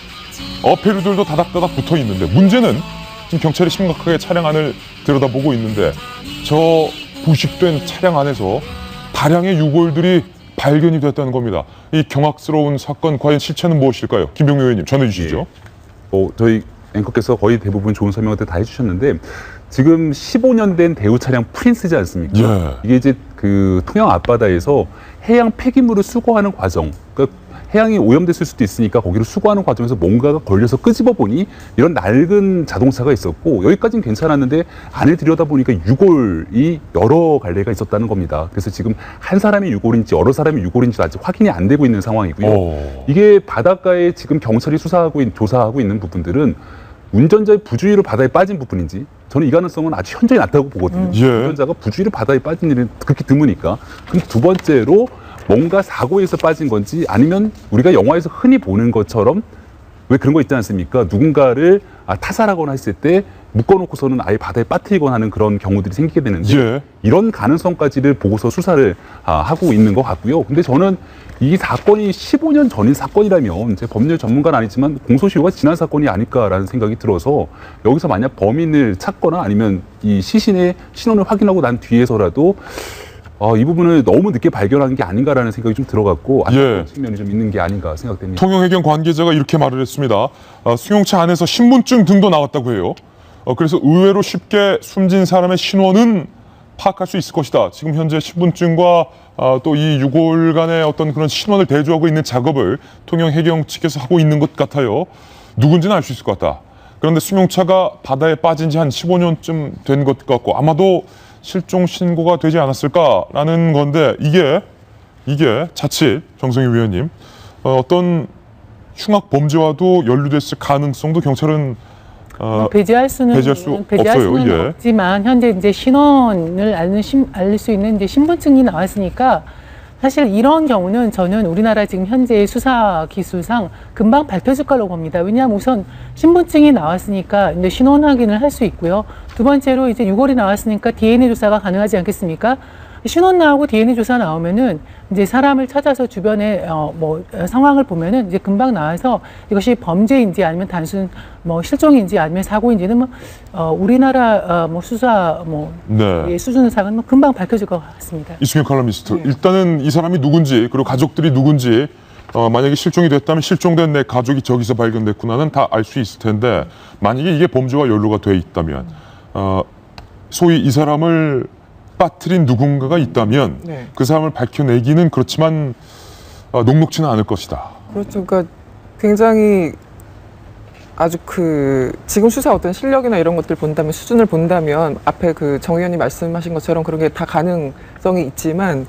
어패류들도 다닥다닥 붙어 있는데, 문제는 지금 경찰이 심각하게 차량 안을 들여다보고 있는데, 저 부식된 차량 안에서 다량의 유골들이 발견이 됐다는 겁니다. 이 경악스러운 사건, 과연 실체는 무엇일까요? 김병민 의원님 전해주시죠. 저희 앵커께서 거의 대부분 좋은 설명을 다 해주셨는데, 지금 15년 된 대우 차량 프린스지 않습니까? 이게 이제 그 통영 앞바다에서 해양 폐기물을 수거하는 과정, 그러니까 해양이 오염됐을 수도 있으니까 거기를 수거하는 과정에서 뭔가가 걸려서 끄집어 보니 이런 낡은 자동차가 있었고, 여기까지는 괜찮았는데 안을 들여다보니까 유골이 여러 갈래가 있었다는 겁니다. 그래서 지금 한 사람의 유골인지 여러 사람의 유골인지 아직 확인이 안 되고 있는 상황이고요. 이게 바닷가에 지금 경찰이 조사하고 있는 부분들은 운전자의 부주의로 바다에 빠진 부분인지, 저는 이 가능성은 아주 현저히 낮다고 보거든요. 운전자가 부주의로 바다에 빠진 일은 극히 드무니까. 근데 두 번째로 뭔가 사고에서 빠진 건지 아니면 우리가 영화에서 흔히 보는 것처럼 왜 그런 거 있지 않습니까? 누군가를 타살하거나 했을 때 묶어놓고서는 아예 바다에 빠뜨리거나 하는 그런 경우들이 생기게 되는데 예. 이런 가능성까지를 보고서 수사를 하고 있는 것 같고요. 근데 저는 이 사건이 15년 전인 사건이라면 제 법률 전문가는 아니지만 공소시효가 지난 사건이 아닐까라는 생각이 들어서 여기서 만약 범인을 찾거나 아니면 이 시신의 신원을 확인하고 난 뒤에서라도 이 부분을 너무 늦게 발견한 게 아닌가라는 생각이 좀 들어갔고 안타까운 측면이 좀 있는 게 아닌가 생각됩니다. 통영해경 관계자가 이렇게 말을 했습니다. 수용차 안에서 신분증 등도 나왔다고 해요. 그래서 의외로 쉽게 숨진 사람의 신원은 파악할 수 있을 것이다. 지금 현재 신분증과 또 이 유골간의 어떤 그런 신원을 대조하고 있는 작업을 통영해경 측에서 하고 있는 것 같아요. 누군지는 알 수 있을 것 같다. 그런데 수용차가 바다에 빠진 지 한 15년쯤 된 것 같고 아마도 실종 신고가 되지 않았을까라는 건데 이게 자칫 정성희 위원님 어떤 흉악 범죄와도 연루됐을 가능성도 경찰은 배제할 수는 없어요. 예. 없지만 현재 이제 신원을 알 수 있는 이제 신분증이 나왔으니까 사실 이런 경우는 저는 우리나라 지금 현재 수사 기술상 금방 밝혀질 거라고 봅니다. 왜냐하면 우선 신분증이 나왔으니까 이제 신원 확인을 할 수 있고요. 두 번째로 이제 유골이 나왔으니까 DNA 조사가 가능하지 않겠습니까? 신원 나오고 DNA 조사 나오면은 이제 사람을 찾아서 주변에 상황을 보면은 이제 금방 나와서 이것이 범죄인지 아니면 단순 실종인지 아니면 사고인지는 우리나라 수사 수준상은 금방 밝혀질 것 같습니다. 이승현 칼럼니스트, 일단은 이 사람이 누군지 그리고 가족들이 누군지 만약에 실종이 됐다면 실종된 내 가족이 저기서 발견됐구나는 다 알 수 있을 텐데 만약에 이게 범죄와 연루가 돼 있다면 소위 이 사람을 빠뜨린 누군가가 있다면 그 사람을 밝혀내기는 그렇지만 녹록지는 않을 것이다. 그렇죠. 그러니까 굉장히 아주 지금 수사 어떤 실력이나 이런 것들 본다면 수준을 본다면 앞에 정 의원님 말씀하신 것처럼 그런 게 다 가능성이 있지만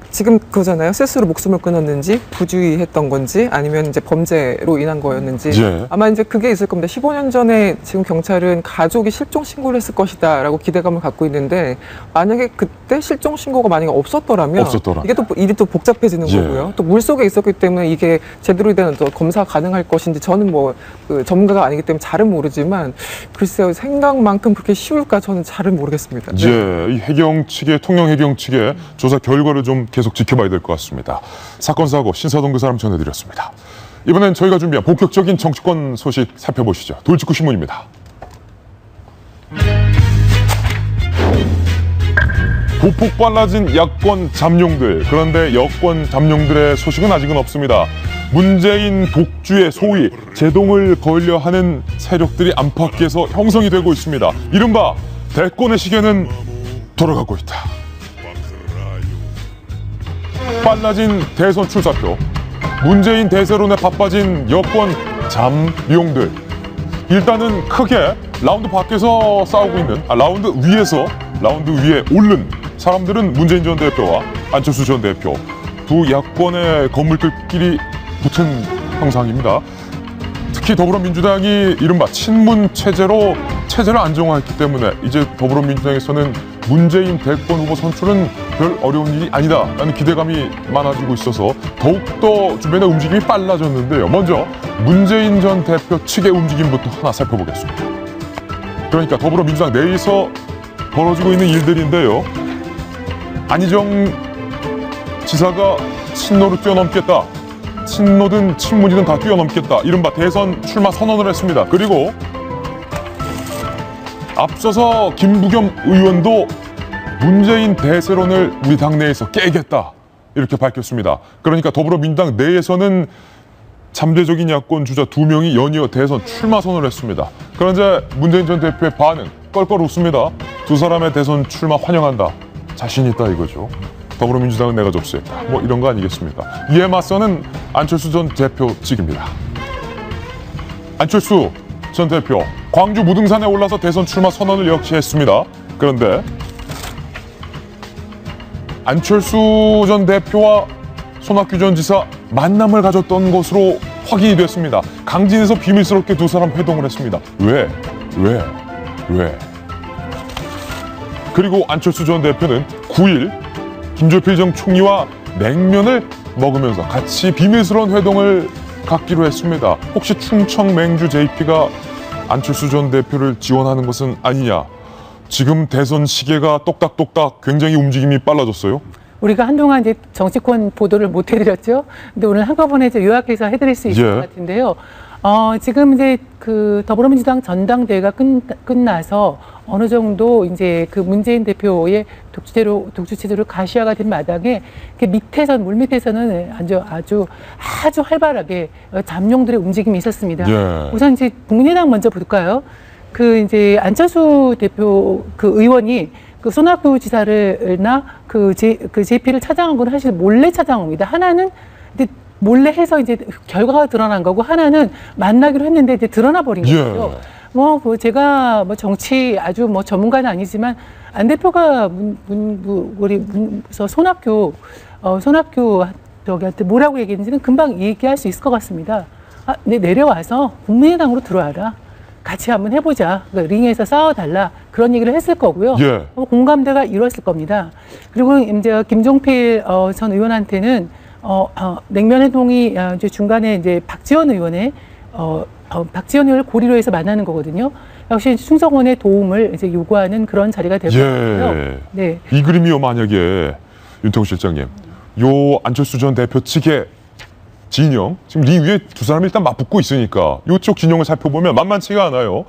지금 그거잖아요. 스스로 목숨을 끊었는지 부주의했던 건지 아니면 이제 범죄로 인한 거였는지 아마 이제 그게 있을 겁니다. 15년 전에 지금 경찰은 가족이 실종 신고를 했을 것이다라고 기대감을 갖고 있는데 만약에 그때 실종 신고가 만약에 없었더라면 이게 또 일이 또 복잡해지는 거고요. 또 물속에 있었기 때문에 이게 제대로 된 검사 가능할 것인지 저는 전문가가 아니기 때문에 잘은 모르지만 글쎄요 생각만큼 그렇게 쉬울까 저는 잘은 모르겠습니다. 이 해경 측의 통영해경 측의 조사 결과를 좀 계속 지켜봐야 될 것 같습니다. 사건 사고 신사동 그 사람 전해드렸습니다. 이번엔 저희가 준비한 본격적인 정치권 소식 살펴보시죠. 돌직구 신문입니다. 보폭 빨라진 야권 잠룡들. 그런데 여권 잠룡들의 소식은 아직은 없습니다. 문재인 독주의 소위 제동을 걸려 하는 세력들이 안팎에서 형성이 되고 있습니다. 이른바 대권의 시계는 돌아가고 있다. 빨라진 대선 출사표, 문재인 대세론에 바빠진 여권 잠룡들. 일단은 크게 라운드 밖에서 싸우고 있는, 라운드 위에 오른 사람들은 문재인 전 대표와 안철수 전 대표, 두 야권의 건물들끼리 붙은 형상입니다. 특히 더불어민주당이 이른바 친문 체제를 안정화했기 때문에 이제 더불어민주당에서는 문재인 대권 후보 선출은 별 어려운 일이 아니다라는 기대감이 많아지고 있어서 더욱더 주변의 움직임이 빨라졌는데요. 먼저 문재인 전 대표 측의 움직임부터 하나 살펴보겠습니다. 그러니까 더불어민주당 내에서 벌어지고 있는 일들인데요. 안희정 지사가 친노를 뛰어넘겠다. 친노든 친문이든 다 뛰어넘겠다. 이른바 대선 출마 선언을 했습니다. 그리고 앞서서 김부겸 의원도 문재인 대세론을 우리 당내에서 깨겠다. 이렇게 밝혔습니다. 그러니까 더불어민주당 내에서는 잠재적인 야권 주자 2명이 연이어 대선 출마 선언을 했습니다. 그런데 문재인 전 대표의 반응 껄껄 웃습니다. 두 사람의 대선 출마 환영한다. 자신 있다 이거죠. 더불어민주당은 내가 접수했다. 이런 거 아니겠습니까? 이에 맞서는 안철수 전 대표 측입니다. 안철수 전 대표 광주 무등산에 올라서 대선 출마 선언을 역시 했습니다. 그런데 안철수 전 대표와 손학규 전 지사 만남을 가졌던 것으로 확인이 됐습니다. 강진에서 비밀스럽게 두 사람 회동을 했습니다. 왜? 그리고 안철수 전 대표는 9일 김조필 전 총리와 냉면을 먹으면서 같이 비밀스러운 회동을 갖기로 했습니다. 혹시 충청 맹주 JP가 안철수 전 대표를 지원하는 것은 아니냐. 지금 대선 시계가 똑딱똑딱 굉장히 움직임이 빨라졌어요. 우리가 한동안 이제 정치권 보도를 못 해드렸죠. 근데 오늘 한꺼번에 이제 요약해서 해드릴 수 있을 것 같은데요. 지금 이제 그 더불어민주당 전당대회가 끝나서 어느 정도 이제 그 문재인 대표의 독주 체제로 가시화가 된 마당에 그 밑에선 물 밑에서는 아주 활발하게 잠룡들의 움직임이 있었습니다. 예. 우선 이제 국민의당 먼저 볼까요? 그 이제 안철수 대표 그 의원이 그 손학규 지사를나 그 JP를 찾아간 건 사실 몰래 찾아간 겁니다. 하나는 이제 몰래 해서 이제 결과가 드러난 거고, 하나는 만나기로 했는데 이제 드러나 버린 거죠. 뭐 제가 뭐 정치 아주 뭐 전문가는 아니지만 안 대표가 우리 손학규 저기한테 뭐라고 얘기했는지는 금방 얘기할 수 있을 것 같습니다. 내려와서 국민의당으로 들어와라. 같이 한번 해보자. 그러니까 링에서 싸워달라. 그런 얘기를 했을 거고요. 예. 공감대가 이루어질 겁니다. 그리고 이제 김종필 전 의원한테는 냉면 회동이 이제 중간에 이제 박지원 의원의 박지원 의원을 고리로 해서 만나는 거거든요. 역시 충성원의 도움을 이제 요구하는 그런 자리가 될 것 같고요. 네. 이 그림이요, 만약에 윤태호 실장님, 요 안철수 전 대표 측의 진영, 지금 링 위에 두 사람이 일단 맞붙고 있으니까 이쪽 진영을 살펴보면 만만치가 않아요.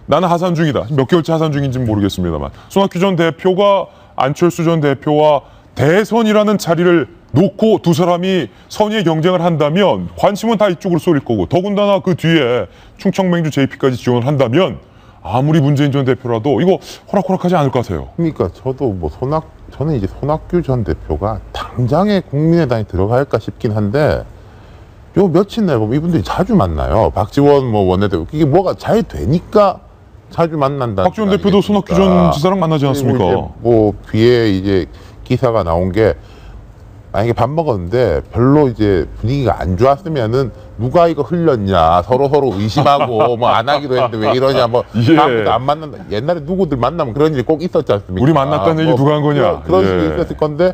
나는 하산 중이다. 몇 개월째 하산 중인지는 모르겠습니다만, 손학규 전 대표가 안철수 전 대표와 대선이라는 자리를 놓고 두 사람이 선의의 경쟁을 한다면 관심은 다 이쪽으로 쏠릴 거고, 더군다나 그 뒤에 충청맹주 JP까지 지원을 한다면 아무리 문재인 전 대표라도 이거 호락호락하지 않을 것 같아요. 그러니까 저도 저는 이제 손학규 전 대표가 당장에 국민의당에 들어갈까 싶긴 한데, 요 며칠 날 보면 이분들이 자주 만나요. 박지원 원내대표. 이게 뭐가 잘 되니까 자주 만난다. 박지원 대표도 손학규 전 지사랑 만나지 않았습니까? 뭐 뒤에 이제 기사가 나온 게, 만약에 밥 먹었는데 별로 이제 분위기가 안 좋았으면은 누가 이거 흘렸냐, 서로 의심하고 뭐 안 하기로 했는데 왜 이러냐, 뭐 다음부터 안 만난다. 옛날에 누구들 만나면 그런 일이 꼭 있었지 않습니까? 우리 만났다는 얘기 누가 한 거냐. 그런 식이 있었을 건데,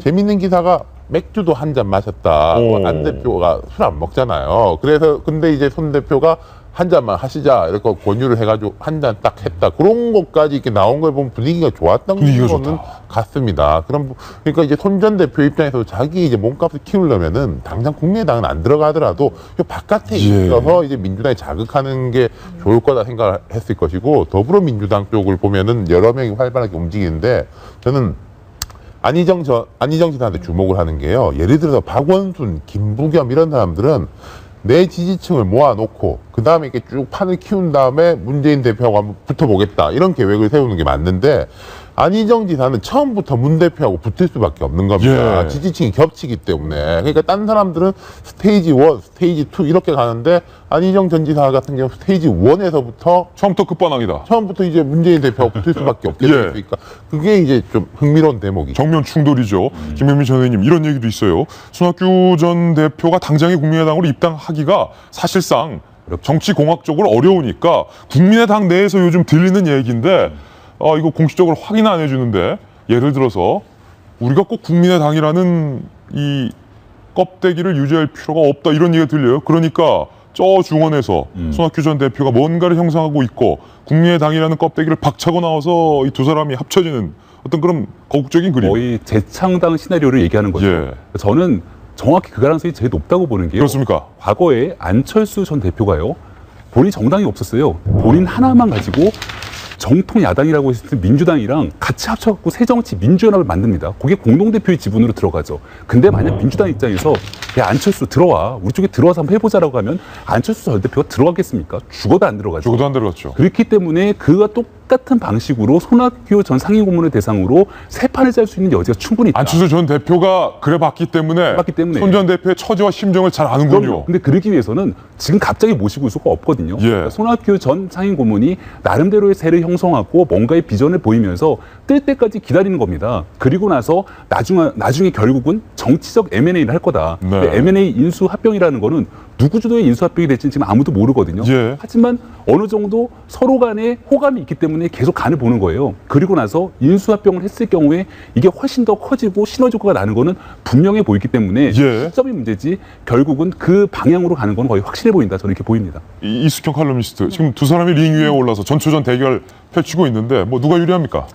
재밌는 기사가 맥주도 한 잔 마셨다. 안 대표가 술 안 먹잖아요. 그래서 근데 이제 손 대표가 한 잔만 하시자 이렇게 권유를 해가지고 한 잔 딱 했다. 그런 것까지 이렇게 나온 걸 보면 분위기가 좋았던 거는 같습니다. 그러니까 이제 손 전 대표 입장에서 자기 이제 몸값을 키우려면은 당장 국민의당은 안 들어가더라도 바깥에 있어서 이제 민주당이 자극하는 게 좋을 거다 생각을 했을 것이고, 더불어민주당 쪽을 보면은 여러 명이 활발하게 움직이는데, 저는 안희정 지사한테 주목을 하는 게요. 예를 들어서 박원순, 김부겸 이런 사람들은 내 지지층을 모아놓고 그 다음에 이렇게 쭉 판을 키운 다음에 문재인 대표하고 한번 붙어보겠다, 이런 계획을 세우는 게 맞는데, 안희정 지사는 처음부터 문 대표하고 붙을 수밖에 없는 겁니다. 지지층이 겹치기 때문에. 그러니까 딴 사람들은 스테이지 1, 스테이지 2 이렇게 가는데, 안희정 전 지사 같은 경우 스테이지 1에서부터 처음부터 끝판왕이다. 처음부터 이제 문재인 대표하고 붙을 수밖에 없게 되니까 그게 이제 좀 흥미로운 대목이죠. 정면 충돌이죠. 김현미 전 의원님, 이런 얘기도 있어요. 손학규 전 대표가 당장에 국민의당으로 입당하기가 사실상 정치공학적으로 어려우니까 국민의당 내에서 요즘 들리는 얘기인데, 이거 공식적으로 확인 안 해주는데, 예를 들어서 우리가 꼭 국민의당이라는 이 껍데기를 유지할 필요가 없다, 이런 얘기가 들려요. 그러니까 저 중원에서 손학규 전 대표가 뭔가를 형성하고 있고, 국민의당이라는 껍데기를 박차고 나와서 이 두 사람이 합쳐지는 어떤 그런 거국적인 그림. 거의 재창당 시나리오를 얘기하는 거죠. 저는 정확히 그 가능성이 제일 높다고 보는 게요. 그렇습니까? 과거에 안철수 전 대표가요, 본인 정당이 없었어요. 본인 하나만 가지고 정통 야당이라고 했을 때 민주당이랑 같이 합쳐갖고 새정치 민주연합을 만듭니다. 그게 공동대표의 지분으로 들어가죠. 근데 만약 민주당 입장에서 야, 안철수 들어와, 우리 쪽에 들어와서 한번 해보자라고 하면 안철수 전 대표가 들어가겠습니까? 죽어도 안 들어가죠. 죽어도 안 들어갔죠. 그렇기 때문에 그와 똑같은 방식으로 손학규 전 상임고문을 대상으로 새 판을 짤 수 있는 여지가 충분히 있다. 안철수 전 대표가 그래 봤기 때문에 손 전 대표의 처지와 심정을 잘 아는군요. 근데 그러기 위해서는 지금 갑자기 모시고 있을 수가 없거든요. 그러니까 손학규 전 상임고문이 나름대로의 새를 형성하고 뭔가의 비전을 보이면서 뜰 때까지 기다리는 겁니다. 그리고 나서 나중에 결국은 정치적 M&A를 할 거다. 근데 M&A 인수합병이라는 거는 누구 주도의 인수합병이 될지는 지금 아무도 모르거든요. 예. 하지만 어느 정도 서로 간에 호감이 있기 때문에 계속 간을 보는 거예요. 그리고 나서 인수합병을 했을 경우에 이게 훨씬 더 커지고 시너지 효과가 나는 거는 분명해 보이기 때문에 시점이 문제지 결국은 그 방향으로 가는 건 거의 확실해 보인다. 저는 이렇게 보입니다. 이숙형 칼럼니스트, 지금 두 사람이 링 위에 올라서 전초전 대결 펼치고 있는데 뭐 누가 유리합니까?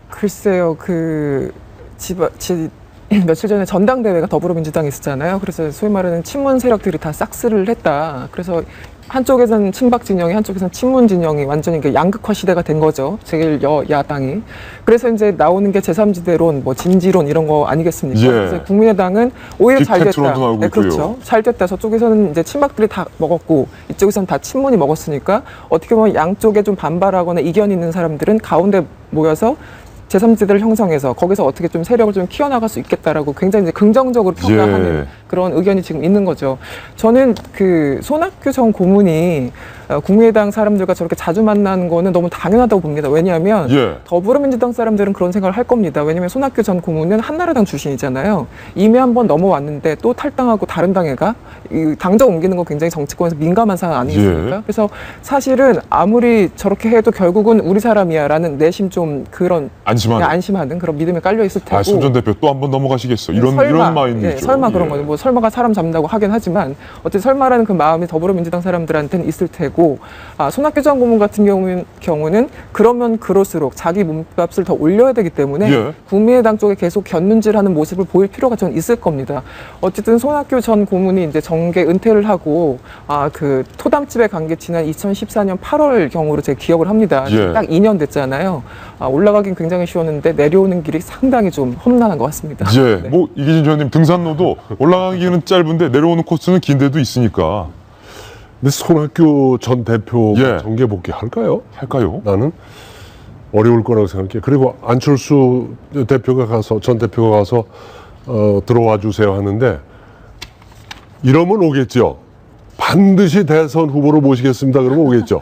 글쎄요, 며칠 전에 전당대회가 더불어민주당에 있었잖아요. 그래서 소위 말하는 친문 세력들이 다 싹쓸이를 했다. 그래서 한쪽에서는 친박 진영이, 한쪽에서는 친문 진영이 완전히 양극화 시대가 된 거죠. 제일 야당이. 그래서 이제 나오는 게 제3지대론, 뭐 진지론 이런 거 아니겠습니까? 그래서 국민의당은 오히려 잘 됐다. 네, 그렇죠. 잘 됐다. 저쪽에서는 이제 친박들이 다 먹었고 이쪽에서는 다 친문이 먹었으니까 어떻게 보면 양쪽에 좀 반발하거나 이견이 있는 사람들은 가운데 모여서 제3지대를 형성해서 거기서 어떻게 좀 세력을 좀 키워나갈 수 있겠다라고 굉장히 이제 긍정적으로 평가하는 그런 의견이 지금 있는 거죠. 저는 손학규 전 고문이 국민의당 사람들과 저렇게 자주 만나는 거는 너무 당연하다고 봅니다. 왜냐하면 더불어민주당 사람들은 그런 생각을 할 겁니다. 왜냐하면 손학규 전 고문은 한나라당 출신이잖아요. 이미 한번 넘어왔는데 또 탈당하고 다른 당에 가 당적 옮기는 거 굉장히 정치권에서 민감한 상황 아니겠습니까? 그래서 사실은 아무리 저렇게 해도 결국은 우리 사람이야라는 내심 좀 그런 안심하는 그런 믿음에 깔려 있을 테고. 손 전 대표 또 한 번 넘어가시겠어. 이런 마인드죠. 설마 그런 거죠. 뭐 설마가 사람 잡는다고 하긴 하지만 어쨌든 설마라는 그 마음이 더불어민주당 사람들한테는 있을 테고 손학규 전 고문 같은 경우는 그러면 그럴수록 자기 몸값을 더 올려야 되기 때문에 국민의당 쪽에 계속 곁눈질하는 모습을 보일 필요가 저는 있을 겁니다. 어쨌든 손학규 전 고문이 이제 정계 은퇴를 하고 그 토담집에 간 게 지난 2014년 8월 경우로 제가 기억을 합니다. 딱 2년 됐잖아요. 올라가긴 굉장히 쉬웠는데 내려오는 길이 상당히 좀 험난한 것 같습니다. 뭐 이기진 의원님 등산로도 올라가기는 짧은데 내려오는 코스는 긴데도 있으니까. 근데 손학규 전 대표 정계 복귀할까요? 나는 어려울 거라고 생각해요. 그리고 안철수 전 대표가 가서 들어와 주세요 하는데 이러면 오겠죠. 반드시 대선 후보로 모시겠습니다. 그러면 오겠죠.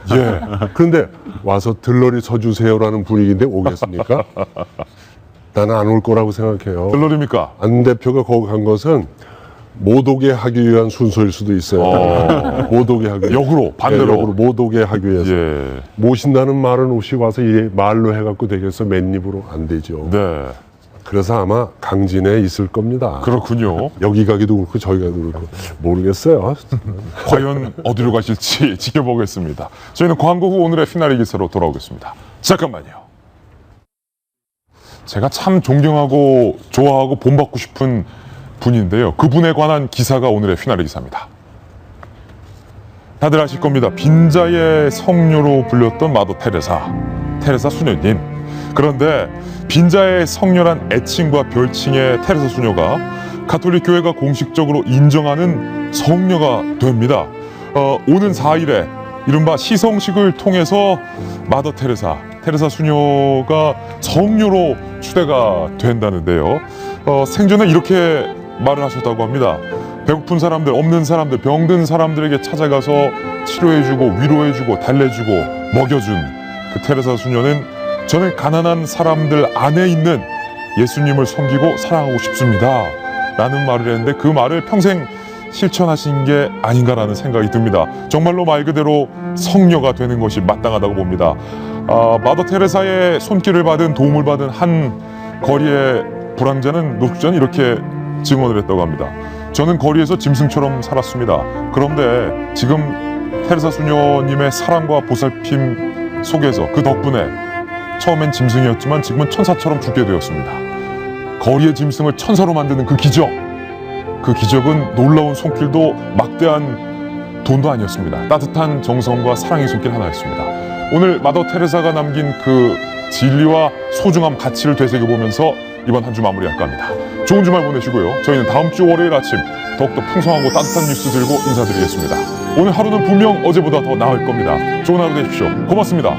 그런데 와서 들러리 서주세요라는 분위기인데 오겠습니까? 나는 안 올 거라고 생각해요. 들러리입니까? 안 대표가 거기 간 것은 못 오게 하기 위한 순서일 수도 있어요. 못 오게 하기 역으로 반대로 역으로 못 오게 하기 위해서 모신다는 말은 혹시 와서 이 말로 해갖고 되겠어? 맨입으로 안 되죠. 그래서 아마 강진에 있을 겁니다. 그렇군요. 여기 가기도 그렇고 저기 가기도 그렇고 모르겠어요. 과연 어디로 가실지 지켜보겠습니다. 저희는 광고 후 오늘의 피나리 기사로 돌아오겠습니다. 잠깐만요. 제가 참 존경하고 좋아하고 본받고 싶은 분인데요. 그분에 관한 기사가 오늘의 피나리 기사입니다. 다들 아실 겁니다. 빈자의 성녀로 불렸던 마더 테레사 수녀님. 그런데 빈자의 성녀란 애칭과 별칭의 테레사 수녀가 가톨릭 교회가 공식적으로 인정하는 성녀가 됩니다. 오는 4일에 이른바 시성식을 통해서 마더 테레사 수녀가 성녀로 추대가 된다는데요. 생전에 이렇게 말을 하셨다고 합니다. 배고픈 사람들, 없는 사람들, 병든 사람들에게 찾아가서 치료해주고 위로해주고 달래주고 먹여준 그 테레사 수녀는 저는 가난한 사람들 안에 있는 예수님을 섬기고 사랑하고 싶습니다 라는 말을 했는데 그 말을 평생 실천하신 게 아닌가라는 생각이 듭니다. 정말로 말 그대로 성녀가 되는 것이 마땅하다고 봅니다. 마더 테레사의 손길을 받은 도움을 받은 한 거리의 불황자는 노숙자는 이렇게 증언을 했다고 합니다. 저는 거리에서 짐승처럼 살았습니다. 그런데 지금 테레사 수녀님의 사랑과 보살핌 속에서 그 덕분에 처음엔 짐승이었지만 지금은 천사처럼 죽게 되었습니다. 거리의 짐승을 천사로 만드는 그 기적은 놀라운 손길도 막대한 돈도 아니었습니다. 따뜻한 정성과 사랑의 손길 하나였습니다. 오늘 마더 테레사가 남긴 그 진리와 소중한 가치를 되새겨보면서 이번 한 주 마무리할까 합니다. 좋은 주말 보내시고요. 저희는 다음 주 월요일 아침 더욱더 풍성하고 따뜻한 뉴스 들고 인사드리겠습니다. 오늘 하루는 분명 어제보다 더 나을 겁니다. 좋은 하루 되십시오. 고맙습니다.